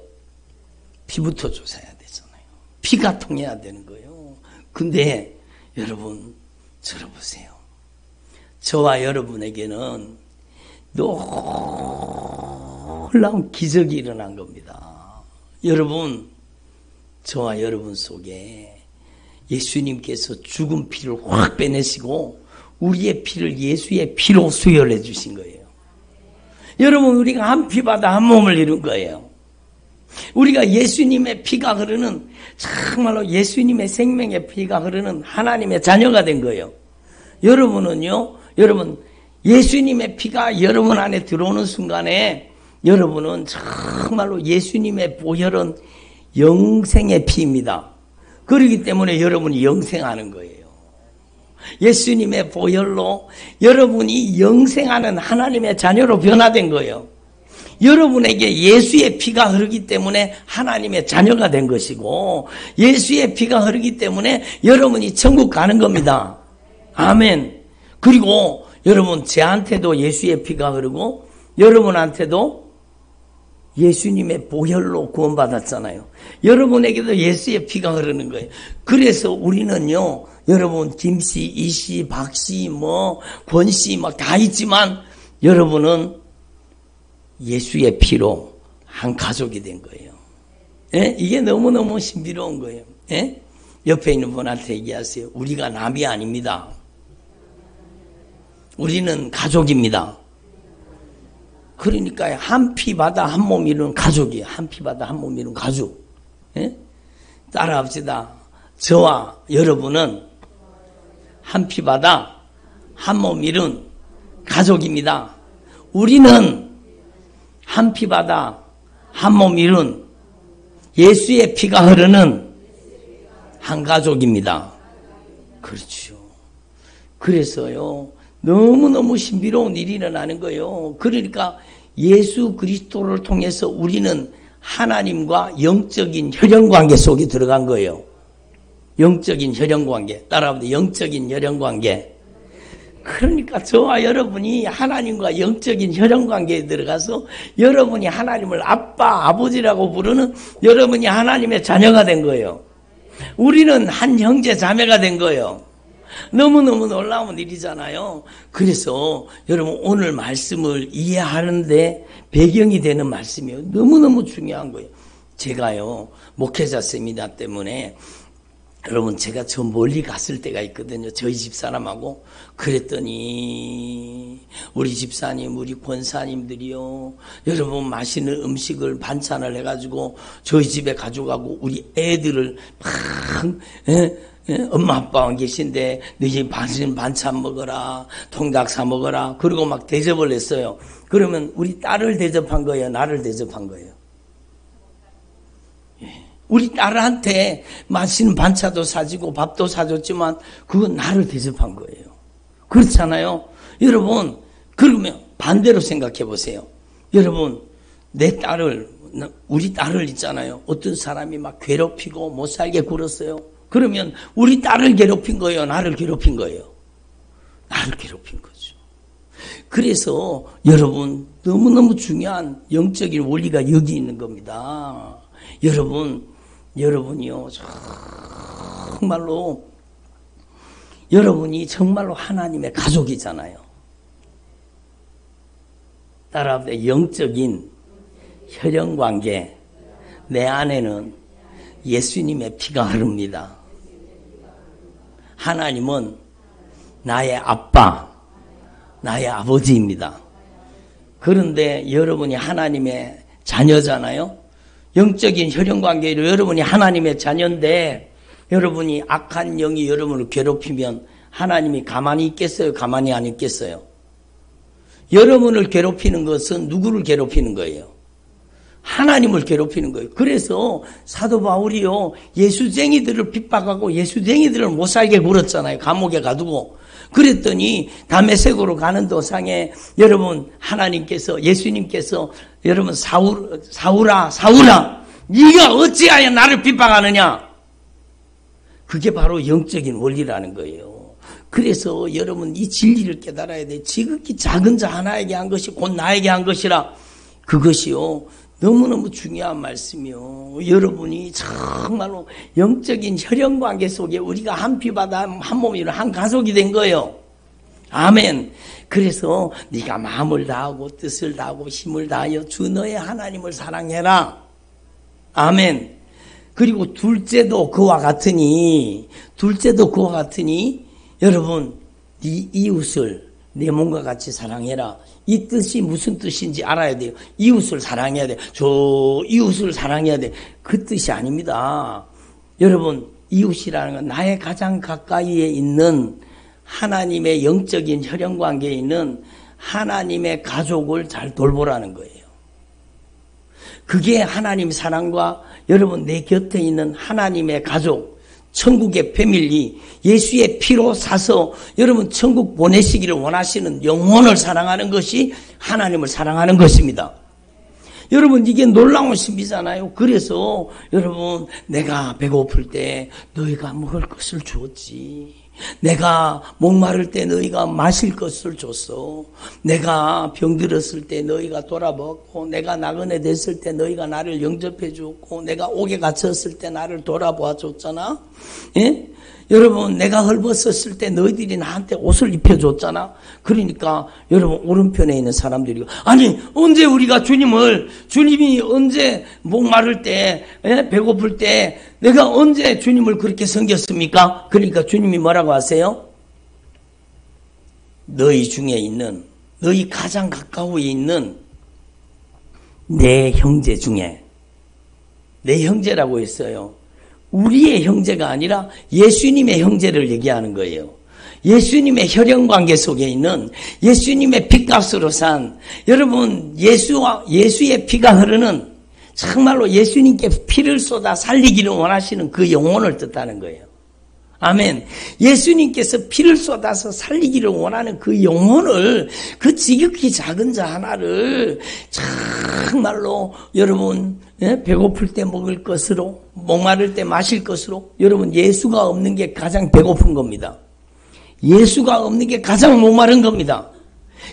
피부터 조사해야 되잖아요. 피가 통해야 되는 거예요. 근데 여러분 들어보세요. 저와 여러분에게는 놀라운 기적이 일어난 겁니다. 여러분, 저와 여러분 속에 예수님께서 죽은 피를 확 빼내시고 우리의 피를 예수의 피로 수혈해 주신 거예요. 여러분, 우리가 한 피받아 한 몸을 이룬 거예요. 우리가 예수님의 피가 흐르는, 정말로 예수님의 생명의 피가 흐르는 하나님의 자녀가 된 거예요. 여러분은요, 여러분 예수님의 피가 여러분 안에 들어오는 순간에 여러분은 정말로 예수님의 보혈은 영생의 피입니다. 그렇기 때문에 여러분이 영생하는 거예요. 예수님의 보혈로 여러분이 영생하는 하나님의 자녀로 변화된 거예요. 여러분에게 예수의 피가 흐르기 때문에 하나님의 자녀가 된 것이고 예수의 피가 흐르기 때문에 여러분이 천국 가는 겁니다. 아멘. 그리고 여러분 저한테도 예수의 피가 흐르고 여러분한테도 예수님의 보혈로 구원받았잖아요. 여러분에게도 예수의 피가 흐르는 거예요. 그래서 우리는요, 여러분 김씨, 이씨, 박씨, 권씨 막 다 있지만 여러분은 예수의 피로 한 가족이 된 거예요. 예? 이게 너무너무 신비로운 거예요. 예? 옆에 있는 분한테 얘기하세요. 우리가 남이 아닙니다. 우리는 가족입니다. 그러니까 한 피받아 한 몸 이루는 가족이에요. 한 피받아 한 몸 이루는 가족. 예? 따라합시다. 저와 여러분은 한 피받아 한 몸 이룬 가족입니다. 우리는 한 피받아 한 몸 이룬 예수의 피가 흐르는 한 가족입니다. 그렇죠. 그래서요, 너무너무 신비로운 일이 일어나는 거예요. 그러니까 예수 그리스도를 통해서 우리는 하나님과 영적인 혈연관계 속에 들어간 거예요. 영적인 혈연관계. 따라합니다. 영적인 혈연관계. 그러니까 저와 여러분이 하나님과 영적인 혈연관계에 들어가서 여러분이 하나님을 아빠, 아버지라고 부르는 여러분이 하나님의 자녀가 된 거예요. 우리는 한 형제 자매가 된 거예요. 너무너무 놀라운 일이잖아요. 그래서 여러분 오늘 말씀을 이해하는데 배경이 되는 말씀이에요. 너무너무 중요한 거예요. 제가요, 목회자 세미나 때문에 여러분 제가 저 멀리 갔을 때가 있거든요. 저희 집사람하고. 그랬더니 우리 집사님, 우리 권사님들이요, 여러분 맛있는 음식을 반찬을 해가지고 저희 집에 가져가고 우리 애들을 막 엄마 아빠 안 계신데 너희 반찬 먹어라, 통닭 사 먹어라, 그리고 막 대접을 했어요. 그러면 우리 딸을 대접한 거예요, 나를 대접한 거예요? 우리 딸한테 맛있는 반찬도 사주고 밥도 사줬지만 그건 나를 대접한 거예요. 그렇잖아요. 여러분, 그러면 반대로 생각해 보세요. 여러분, 내 딸을, 우리 딸을 있잖아요. 어떤 사람이 막 괴롭히고 못 살게 굴었어요. 그러면 우리 딸을 괴롭힌 거예요, 나를 괴롭힌 거예요? 나를 괴롭힌 거죠. 그래서 여러분, 너무너무 중요한 영적인 원리가 여기 있는 겁니다. 여러분이요, 정말로 여러분이 정말로 하나님의 가족이잖아요. 따라합니다. 영적인 혈연관계. 내 안에는 예수님의 피가 흐릅니다. 하나님은 나의 아빠, 나의 아버지입니다. 그런데 여러분이 하나님의 자녀잖아요. 영적인 혈연관계로 여러분이 하나님의 자녀인데 여러분이 악한 영이 여러분을 괴롭히면 하나님이 가만히 있겠어요? 가만히 안 있겠어요? 여러분을 괴롭히는 것은 누구를 괴롭히는 거예요? 하나님을 괴롭히는 거예요. 그래서 사도 바울이요, 예수쟁이들을 핍박하고 예수쟁이들을 못 살게 굴었잖아요. 감옥에 가두고. 그랬더니 다메섹으로 가는 도상에 여러분 하나님께서, 예수님께서 여러분 사울아 네가 어찌하여 나를 핍박하느냐? 그게 바로 영적인 원리라는 거예요. 그래서 여러분 이 진리를 깨달아야 돼. 지극히 작은 자 하나에게 한 것이 곧 나에게 한 것이라. 그것이요 너무너무 중요한 말씀이요. 여러분이 정말로 영적인 혈연관계 속에 우리가 한 피바다 한 몸이로 한 가족이 된 거예요. 아멘. 그래서 네가 마음을 다하고 뜻을 다하고 힘을 다하여 주 너의 하나님을 사랑해라. 아멘. 그리고 둘째도 그와 같으니 여러분 네 이웃을 내 몸과 같이 사랑해라. 이 뜻이 무슨 뜻인지 알아야 돼요. 이웃을 사랑해야 돼. 저 이웃을 사랑해야 돼. 그 뜻이 아닙니다. 여러분 이웃이라는 건 나의 가장 가까이에 있는 하나님의 영적인 혈연관계에 있는 하나님의 가족을 잘 돌보라는 거예요. 그게 하나님 사랑과 여러분 내 곁에 있는 하나님의 가족, 천국의 패밀리, 예수의 피로 사서 여러분 천국 보내시기를 원하시는 영혼을 사랑하는 것이 하나님을 사랑하는 것입니다. 여러분 이게 놀라운 신비잖아요. 그래서 여러분 내가 배고플 때 너희가 먹을 것을 주었지. 내가 목마를 때 너희가 마실 것을 줬어. 내가 병들었을 때 너희가 돌아보았고, 내가 나그네 됐을 때 너희가 나를 영접해 주었고, 내가 옥에 갇혔을 때 나를 돌아보아 줬잖아. 예? 여러분 내가 헐벗었을 때 너희들이 나한테 옷을 입혀줬잖아. 그러니까 여러분 오른편에 있는 사람들이 아니 언제 우리가 주님이 언제 목마를 때 배고플 때 내가 언제 주님을 그렇게 섬겼습니까? 그러니까 주님이 뭐라고 하세요? 너희 중에 있는 너희 가장 가까우에 있는 내 형제 중에 내 형제라고 했어요. 우리의 형제가 아니라 예수님의 형제를 얘기하는 거예요. 예수님의 혈연관계 속에 있는 예수님의 피값으로 산 여러분 예수의 피가 흐르는 정말로 예수님께 피를 쏟아 살리기를 원하시는 그 영혼을 뜻하는 거예요. 아멘. 예수님께서 피를 쏟아서 살리기를 원하는 그 영혼을 그 지극히 작은 자 하나를 정말로 여러분 배고플 때 먹을 것으로 목마를 때 마실 것으로 여러분 예수가 없는 게 가장 배고픈 겁니다. 예수가 없는 게 가장 목마른 겁니다.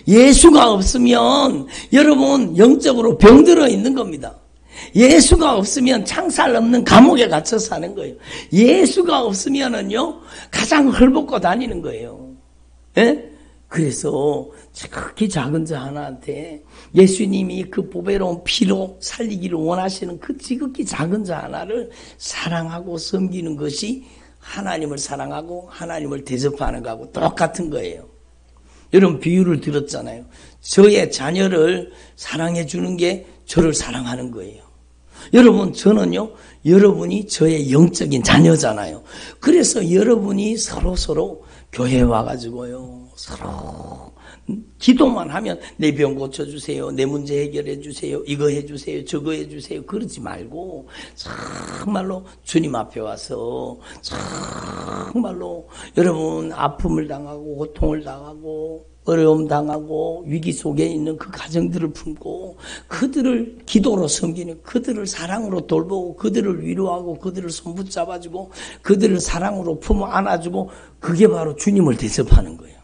예수가 없으면 여러분 영적으로 병들어 있는 겁니다. 예수가 없으면 창살 없는 감옥에 갇혀 사는 거예요. 예수가 없으면은요 가장 헐벗고 다니는 거예요. 예? 그래서 지극히 작은 자 하나한테 예수님이 그 보배로운 피로 살리기를 원하시는 그 지극히 작은 자 하나를 사랑하고 섬기는 것이 하나님을 사랑하고 하나님을 대접하는 거하고 똑같은 거예요. 여러분 비유를 들었잖아요. 저의 자녀를 사랑해 주는 게 저를 사랑하는 거예요. 여러분 저는요 여러분이 저의 영적인 자녀잖아요. 그래서 여러분이 서로 교회에 와가지고요 서로 기도만 하면 내 병 고쳐주세요, 내 문제 해결해 주세요, 이거 해주세요, 저거 해주세요 그러지 말고 정말로 주님 앞에 와서 정말로 여러분 아픔을 당하고 고통을 당하고 어려움 당하고 위기 속에 있는 그 가정들을 품고 그들을 기도로 섬기는 그들을 사랑으로 돌보고 그들을 위로하고 그들을 손붙잡아주고 그들을 사랑으로 품어 안아주고 그게 바로 주님을 대접하는 거예요.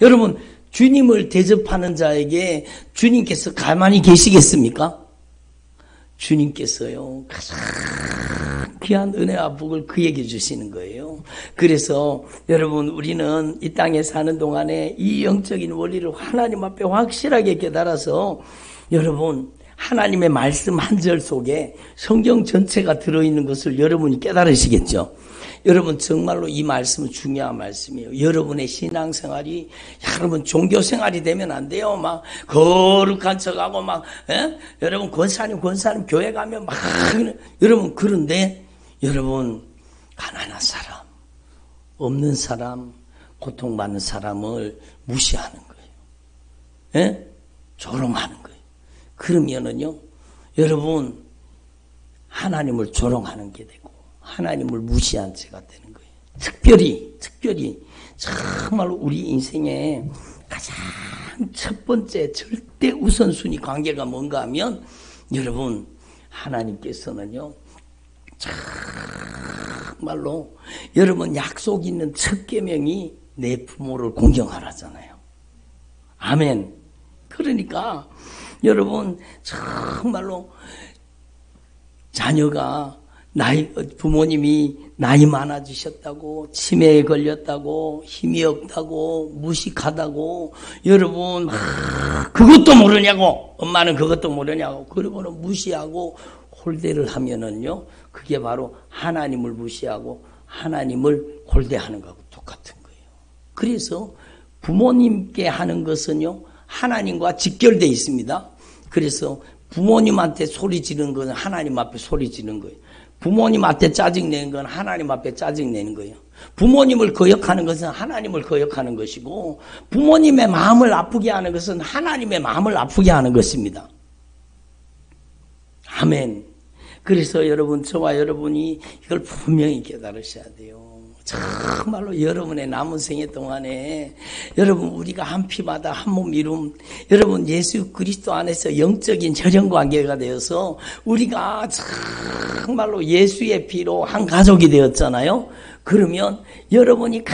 여러분 주님을 대접하는 자에게 주님께서 가만히 계시겠습니까? 주님께서요 가장 귀한 은혜와 복을 그에게 주시는 거예요. 그래서 여러분 우리는 이 땅에 사는 동안에 이 영적인 원리를 하나님 앞에 확실하게 깨달아서 여러분 하나님의 말씀 한 절 속에 성경 전체가 들어있는 것을 여러분이 깨달으시겠죠. 여러분 정말로 이 말씀은 중요한 말씀이에요. 여러분의 신앙생활이 여러분 종교생활이 되면 안 돼요. 막 거룩한 척하고 막 여러분 권사님 교회 가면 막 여러분 그런데 여러분 가난한 사람 없는 사람 고통받는 사람을 무시하는 거예요. 조롱하는 거예요. 그러면은요 여러분 하나님을 조롱하는 게 되고 하나님을 무시한 죄가 되는 거예요. 특별히 정말로 우리 인생에 가장 첫 번째 절대 우선순위 관계가 뭔가 하면 여러분 하나님께서는요, 정말로 여러분 약속 있는 첫 계명이 내 부모를 공경하라잖아요. 아멘. 그러니까 여러분 정말로 자녀가 부모님이 나이 많아지셨다고, 치매에 걸렸다고, 힘이 없다고, 무식하다고, 여러분, 그것도 모르냐고, 엄마는 그것도 모르냐고, 그러고는 무시하고 홀대를 하면은요, 그게 바로 하나님을 무시하고 하나님을 홀대하는 거하고 똑같은 거예요. 그래서 부모님께 하는 것은요, 하나님과 직결되어 있습니다. 그래서 부모님한테 소리 지르는 것은 하나님 앞에 소리 지르는 거예요. 부모님한테 짜증내는 건 하나님 앞에 짜증내는 거예요. 부모님을 거역하는 것은 하나님을 거역하는 것이고, 부모님의 마음을 아프게 하는 것은 하나님의 마음을 아프게 하는 것입니다. 아멘. 그래서 여러분, 저와 여러분이 이걸 분명히 깨달으셔야 돼요. 정말로 여러분의 남은 생애 동안에 여러분, 우리가 한 피마다 한 몸 이룸, 여러분 예수 그리스도 안에서 영적인 혈연 관계가 되어서 우리가 정말로 예수의 피로 한 가족이 되었잖아요. 그러면 여러분이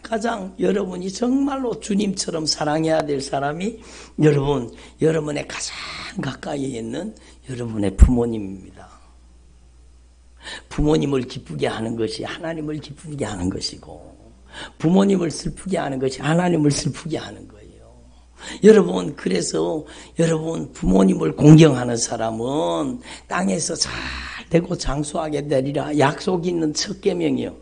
가장 여러분이 정말로 주님처럼 사랑해야 될 사람이 여러분의 가장 가까이에 있는 여러분의 부모님입니다. 부모님을 기쁘게 하는 것이 하나님을 기쁘게 하는 것이고, 부모님을 슬프게 하는 것이 하나님을 슬프게 하는 거예요. 여러분, 그래서 여러분 부모님을 공경하는 사람은 땅에서 잘 되고 장수하게 되리라, 약속 있는 첫 계명이요.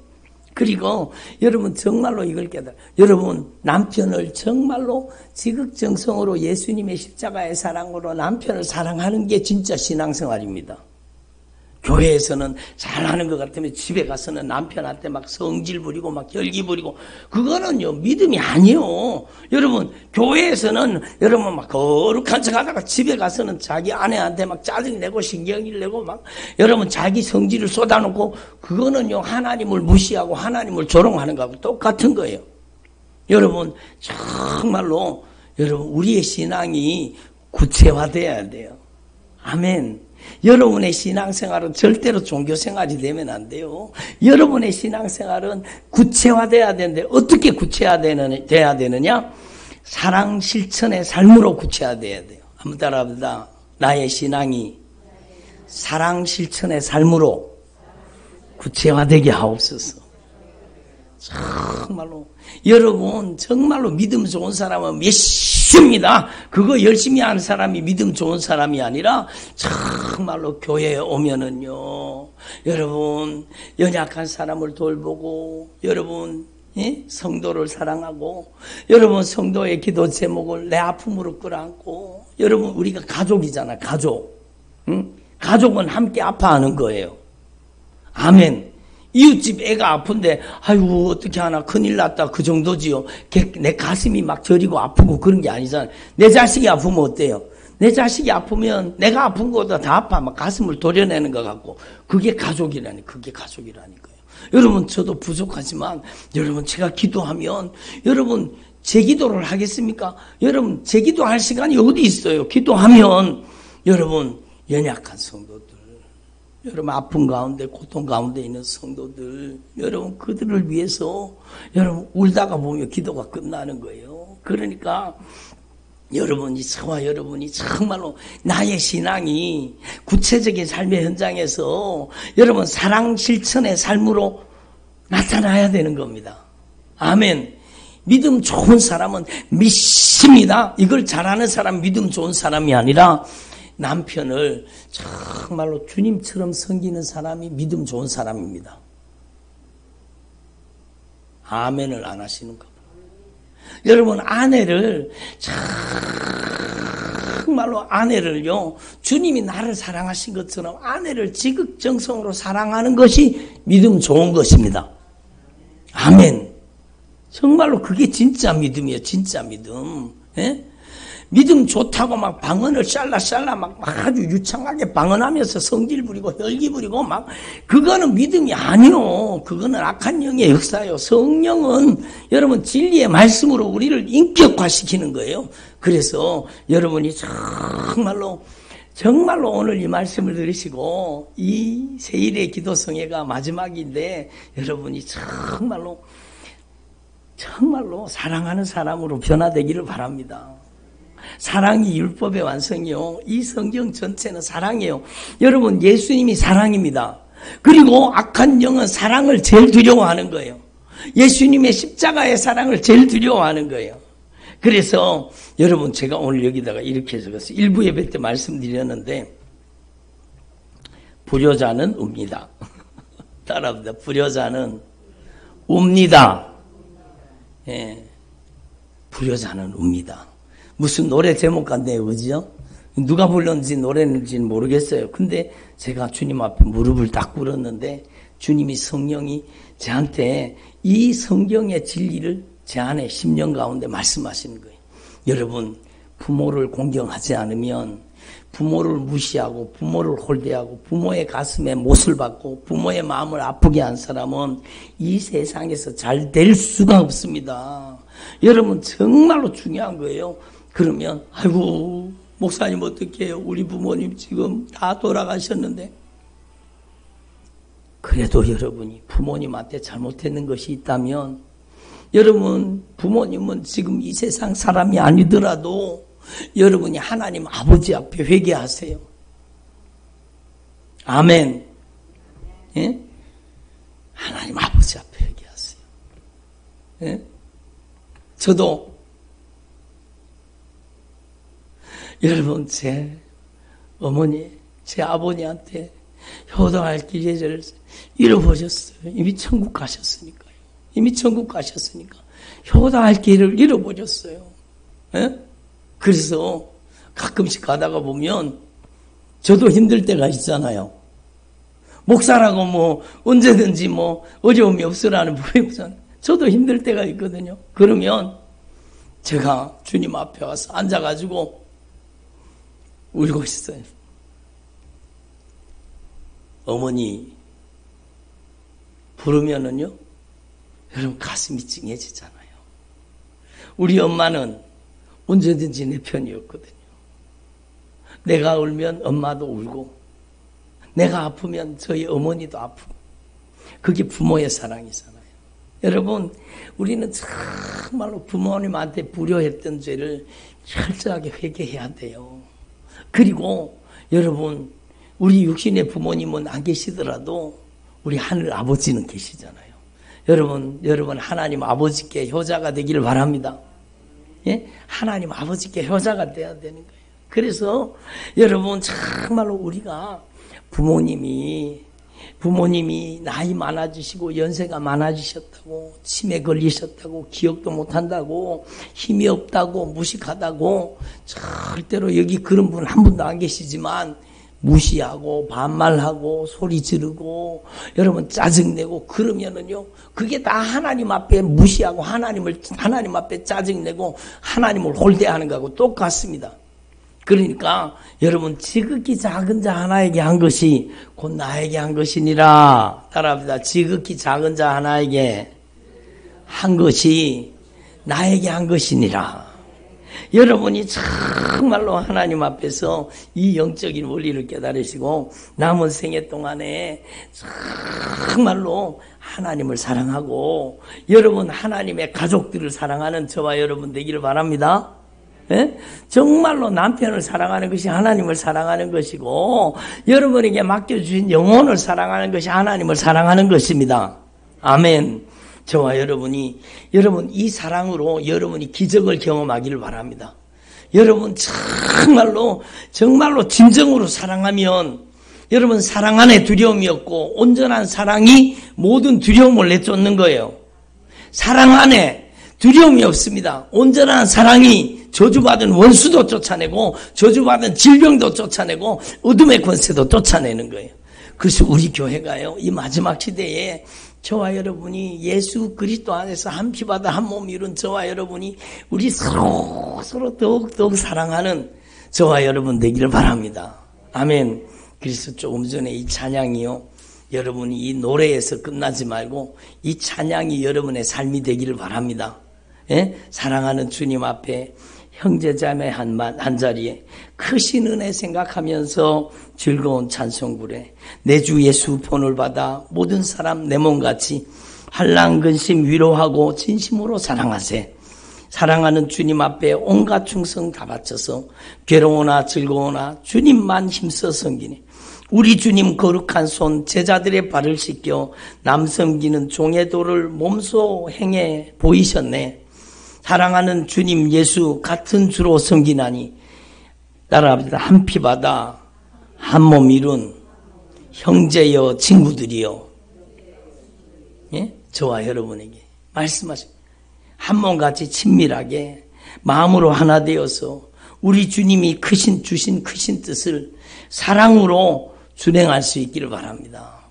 그리고 여러분 정말로 이걸 깨달아요. 여러분 남편을 정말로 지극정성으로 예수님의 십자가의 사랑으로 남편을 사랑하는 게 진짜 신앙생활입니다. 교회에서는 잘하는 것 같으면 집에 가서는 남편한테 막 성질 부리고 막 열기 부리고, 그거는요 믿음이 아니에요. 여러분 교회에서는 여러분 막 거룩한 척 하다가 집에 가서는 자기 아내한테 막 짜증내고 신경질 내고 막 여러분 자기 성질을 쏟아놓고, 그거는요 하나님을 무시하고 하나님을 조롱하는 거하고 똑같은 거예요. 여러분 정말로 여러분 우리의 신앙이 구체화돼야 돼요. 아멘. 여러분의 신앙생활은 절대로 종교생활이 되면 안 돼요. 여러분의 신앙생활은 구체화돼야 되는데, 어떻게 구체화돼야 되느냐? 사랑 실천의 삶으로 구체화돼야 돼요. 한번 따라합니다. 나의 신앙이 사랑 실천의 삶으로 구체화되게 하옵소서. 정말로 여러분 정말로 믿음 좋은 사람은 몇십니다. 그거 열심히 하는 사람이 믿음 좋은 사람이 아니라 정말로 교회에 오면은요, 여러분 연약한 사람을 돌보고, 여러분 성도를 사랑하고, 여러분 성도의 기도 제목을 내 아픔으로 끌어안고, 여러분 우리가 가족이잖아. 가족은 함께 아파하는 거예요. 아멘. 이웃집 애가 아픈데 아이고 어떻게 하나 큰일 났다 그 정도지요. 내 가슴이 막 저리고 아프고 그런 게 아니잖아요. 내 자식이 아프면 어때요? 내 자식이 아프면 내가 아픈 것보다 더 아파. 막 가슴을 도려내는 것 같고, 그게 가족이라니까요. 여러분 저도 부족하지만 여러분 제가 기도하면, 여러분 제 기도를 하겠습니까? 여러분 제 기도할 시간이 어디 있어요? 기도하면 여러분 연약한 성도들, 여러분 아픔 가운데 고통 가운데 있는 성도들, 여러분 그들을 위해서 여러분 울다가 보면 기도가 끝나는 거예요. 그러니까 저와 여러분이 정말로 나의 신앙이 구체적인 삶의 현장에서 여러분 사랑 실천의 삶으로 나타나야 되는 겁니다. 아멘. 믿음 좋은 사람은 믿습니다. 이걸 잘하는 사람 믿음 좋은 사람이 아니라, 남편을 정말로 주님처럼 섬기는 사람이 믿음 좋은 사람입니다. 아멘을 안 하시는가 봐. 여러분 아내를 정말로 아내를요, 주님이 나를 사랑하신 것처럼 아내를 지극정성으로 사랑하는 것이 믿음 좋은 것입니다. 아멘. 정말로 그게 진짜 믿음이에요. 진짜 믿음. 예? 믿음 좋다고 막 방언을 샬라 막 아주 유창하게 방언하면서 성질 부리고 혈기 부리고 막, 그거는 믿음이 아니요. 그거는 악한 영의 역사예요. 성령은 여러분 진리의 말씀으로 우리를 인격화시키는 거예요. 그래서 여러분이 정말로 정말로 오늘 이 말씀을 들으시고 이 세일의 기도성회가 마지막인데 여러분이 정말로 사랑하는 사람으로 변화되기를 바랍니다. 사랑이 율법의 완성이요. 이 성경 전체는 사랑이에요. 여러분, 예수님이 사랑입니다. 그리고 악한 영은 사랑을 제일 두려워하는 거예요. 예수님의 십자가의 사랑을 제일 두려워하는 거예요. 그래서 여러분, 제가 오늘 여기다가 이렇게 적었어요. 일부 예배 때 말씀드렸는데 불효자는 웁니다. 따라합니다. 불효자는 웁니다. 예, 불효자는 웁니다. 무슨 노래 제목 같네요. 그죠? 누가 불렀는지 노래는지는 모르겠어요. 근데 제가 주님 앞에 무릎을 딱 꿇었는데 주님이 성령이 저한테 이 성경의 진리를 제 안에 10년 가운데 말씀하시는 거예요. 여러분, 부모를 공경하지 않으면, 부모를 무시하고 부모를 홀대하고 부모의 가슴에 못을 박고 부모의 마음을 아프게 한 사람은 이 세상에서 잘 될 수가 없습니다. 여러분, 정말로 중요한 거예요. 그러면 아이고 목사님 어떻게 해요? 우리 부모님 지금 다 돌아가셨는데. 그래도 여러분이 부모님한테 잘못했는 것이 있다면, 여러분 부모님은 지금 이 세상 사람이 아니더라도 여러분이 하나님 아버지 앞에 회개하세요. 아멘. 예? 하나님 아버지 앞에 회개하세요. 예? 저도 여러분 제 어머니, 제 아버님한테 효도할 기회를 잃어버렸어요. 이미 천국 가셨으니까요. 이미 천국 가셨으니까 효도할 기회를 잃어버렸어요. 예? 그래서 가끔씩 가다가 보면 저도 힘들 때가 있잖아요. 목사라고 뭐 언제든지 뭐 어려움이 없으라는 부분이 없잖아요. 저도 힘들 때가 있거든요. 그러면 제가 주님 앞에 와서 앉아가지고 울고 있어요. 어머니 부르면은요, 여러분 가슴이 찡해지잖아요. 우리 엄마는 언제든지 내 편이었거든요. 내가 울면 엄마도 울고, 내가 아프면 저희 어머니도 아프고, 그게 부모의 사랑이잖아요. 여러분, 우리는 정말로 부모님한테 불효했던 죄를 철저하게 회개해야 돼요. 그리고 여러분, 우리 육신의 부모님은 안 계시더라도 우리 하늘 아버지는 계시잖아요. 여러분 하나님 아버지께 효자가 되기를 바랍니다. 예? 하나님 아버지께 효자가 돼야 되는 거예요. 그래서 여러분 정말로 우리가 부모님이 나이 많아지시고 연세가 많아지셨다고, 치매 걸리셨다고, 기억도 못한다고, 힘이 없다고, 무식하다고, 절대로 여기 그런 분 한 분도 안 계시지만 무시하고 반말하고 소리 지르고 여러분 짜증내고 그러면은요, 그게 다 하나님 앞에 무시하고 하나님 앞에 짜증내고 하나님을 홀대하는 거하고 똑같습니다. 그러니까 여러분, 지극히 작은 자 하나에게 한 것이 곧 나에게 한 것이니라. 따라합니다. 지극히 작은 자 하나에게 한 것이 나에게 한 것이니라. 여러분이 정말로 하나님 앞에서 이 영적인 원리를 깨달으시고 남은 생애 동안에 정말로 하나님을 사랑하고 여러분 하나님의 가족들을 사랑하는 저와 여러분 되기를 바랍니다. 예? 정말로 남편을 사랑하는 것이 하나님을 사랑하는 것이고 여러분에게 맡겨주신 영혼을 사랑하는 것이 하나님을 사랑하는 것입니다. 아멘. 저와 여러분이 여러분 이 사랑으로 여러분이 기적을 경험하기를 바랍니다. 여러분 정말로 진정으로 사랑하면 여러분 사랑 안에 두려움이 없고 온전한 사랑이 모든 두려움을 내쫓는 거예요. 사랑 안에 두려움이 없습니다. 온전한 사랑이 저주받은 원수도 쫓아내고 저주받은 질병도 쫓아내고 어둠의 권세도 쫓아내는 거예요. 그래서 우리 교회가요, 이 마지막 시대에 저와 여러분이 예수 그리스도 안에서 한 피바다 한 몸 이룬 저와 여러분이 우리 서로 더욱 사랑하는 저와 여러분 되기를 바랍니다. 아멘. 그래서 조금 전에 이 찬양이요, 여러분이 이 노래에서 끝나지 말고 이 찬양이 여러분의 삶이 되기를 바랍니다. 예? 사랑하는 주님 앞에 형제자매 한 자리에 크신 은혜 생각하면서 즐거운 찬송 부래. 내 주 예수 본을 받아 모든 사람 내 몸같이 한랑 근심 위로하고 진심으로 사랑하세. 사랑하는 주님 앞에 온갖 충성 다 바쳐서 괴로우나 즐거우나 주님만 힘써 섬기네. 우리 주님 거룩한 손 제자들의 발을 씻겨 남 섬기는 종의 도를 몸소 행해 보이셨네. 사랑하는 주님 예수 같은 주로 섬기나니 따라합니다. 한 피 받아 한 몸 이룬 형제여 친구들이여. 예? 저와 여러분에게 말씀하십니다. 한 몸같이 친밀하게 마음으로 하나 되어서 우리 주님이 주신 크신 뜻을 사랑으로 준행할 수 있기를 바랍니다.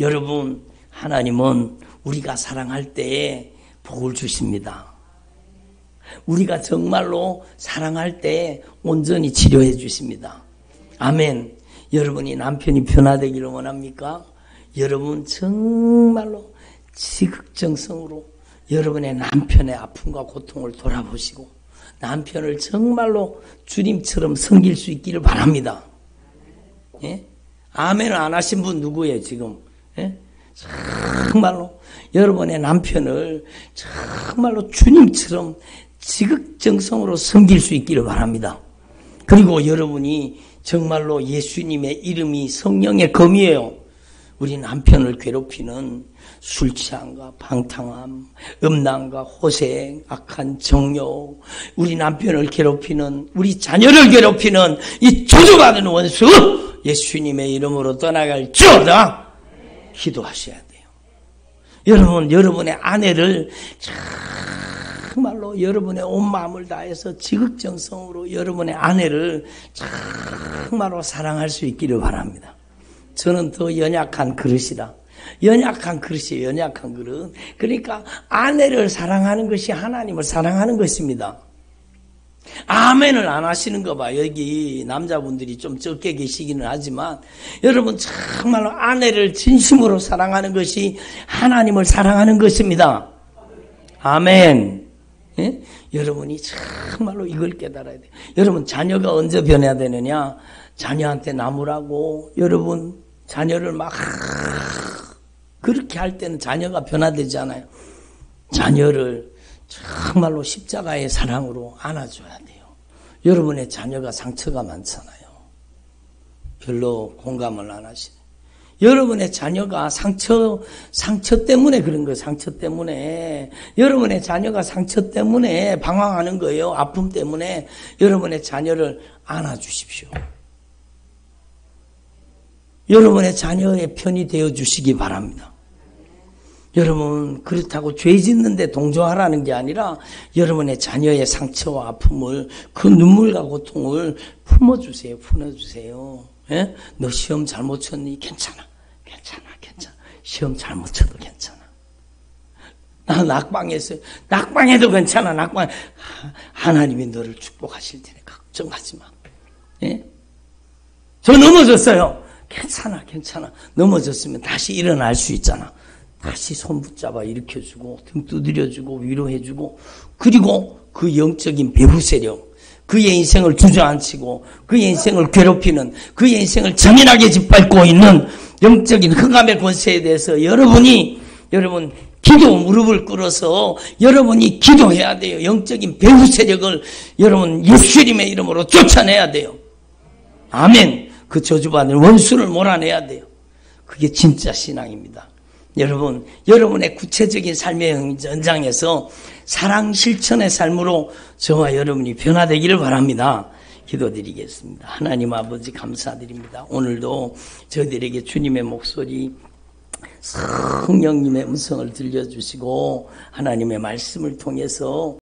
여러분, 하나님은 우리가 사랑할 때에 복을 주십니다. 우리가 정말로 사랑할 때 온전히 치료해 주십니다. 아멘. 여러분이 남편이 변화되기를 원합니까? 여러분 정말로 지극정성으로 여러분의 남편의 아픔과 고통을 돌아보시고 남편을 정말로 주님처럼 섬길 수 있기를 바랍니다. 예? 아멘을 안 하신 분 누구예요 지금? 예? 정말로 여러분의 남편을 정말로 주님처럼 지극정성으로 섬길 수 있기를 바랍니다. 그리고 여러분이 정말로 예수님의 이름이 성령의 검이에요. 우리 남편을 괴롭히는 술 취함과 방탕함, 음란과 호생, 악한 정욕, 우리 남편을 괴롭히는, 우리 자녀를 괴롭히는 이 저주받은 원수 예수님의 이름으로 떠나갈지어다 기도하셔야 돼요. 여러분, 여러분의 아내를 정말로 여러분의 온 마음을 다해서 지극정성으로 여러분의 아내를 정말로 사랑할 수 있기를 바랍니다. 저는 더 연약한 그릇이라. 연약한 그릇이에요. 연약한 그릇. 그러니까 아내를 사랑하는 것이 하나님을 사랑하는 것입니다. 아멘을 안 하시는 거 봐. 여기 남자분들이 좀 적게 계시기는 하지만 여러분 정말로 아내를 진심으로 사랑하는 것이 하나님을 사랑하는 것입니다. 아멘. 예? 여러분이 정말로 이걸 깨달아야 돼요. 여러분 자녀가 언제 변해야 되느냐? 자녀한테 나무라고 여러분 자녀를 막 그렇게 할 때는 자녀가 변화되지 않아요. 자녀를 정말로 십자가의 사랑으로 안아줘야 돼요. 여러분의 자녀가 상처가 많잖아요. 별로 공감을 안 하시네. 여러분의 자녀가 상처 때문에 그런 거예요. 상처 때문에. 여러분의 자녀가 상처 때문에 방황하는 거예요. 아픔 때문에. 여러분의 자녀를 안아주십시오. 여러분의 자녀의 편이 되어 주시기 바랍니다. 여러분 그렇다고 죄 짓는데 동조하라는 게 아니라 여러분의 자녀의 상처와 아픔을 그 눈물과 고통을 품어주세요. 풀어주세요. 예? 너 시험 잘못 쳤니? 괜찮아. 시험 잘못 쳐도 괜찮아. 나 낙방했어요. 낙방해도 괜찮아. 하나님이 너를 축복하실 테니 걱정하지 마. 예? 저 넘어졌어요. 괜찮아. 넘어졌으면 다시 일어날 수 있잖아. 다시 손 붙잡아 일으켜주고 등 두드려주고 위로해주고 그리고 그 영적인 배후 세력 그의 인생을 주저앉히고 그의 인생을 괴롭히는 그의 인생을 정연하게 짓밟고 있는 영적인 흑암의 권세에 대해서 여러분 기도 무릎을 꿇어서 여러분이 기도해야 돼요. 영적인 배후 세력을 여러분 예수님의 이름으로 쫓아내야 돼요. 아멘. 그 저주받은 원수를 몰아내야 돼요. 그게 진짜 신앙입니다. 여러분, 여러분의 구체적인 삶의 현장에서 사랑 실천의 삶으로 저와 여러분이 변화되기를 바랍니다. 기도드리겠습니다. 하나님 아버지 감사드립니다. 오늘도 저희들에게 주님의 목소리, 성령님의 음성을 들려주시고 하나님의 말씀을 통해서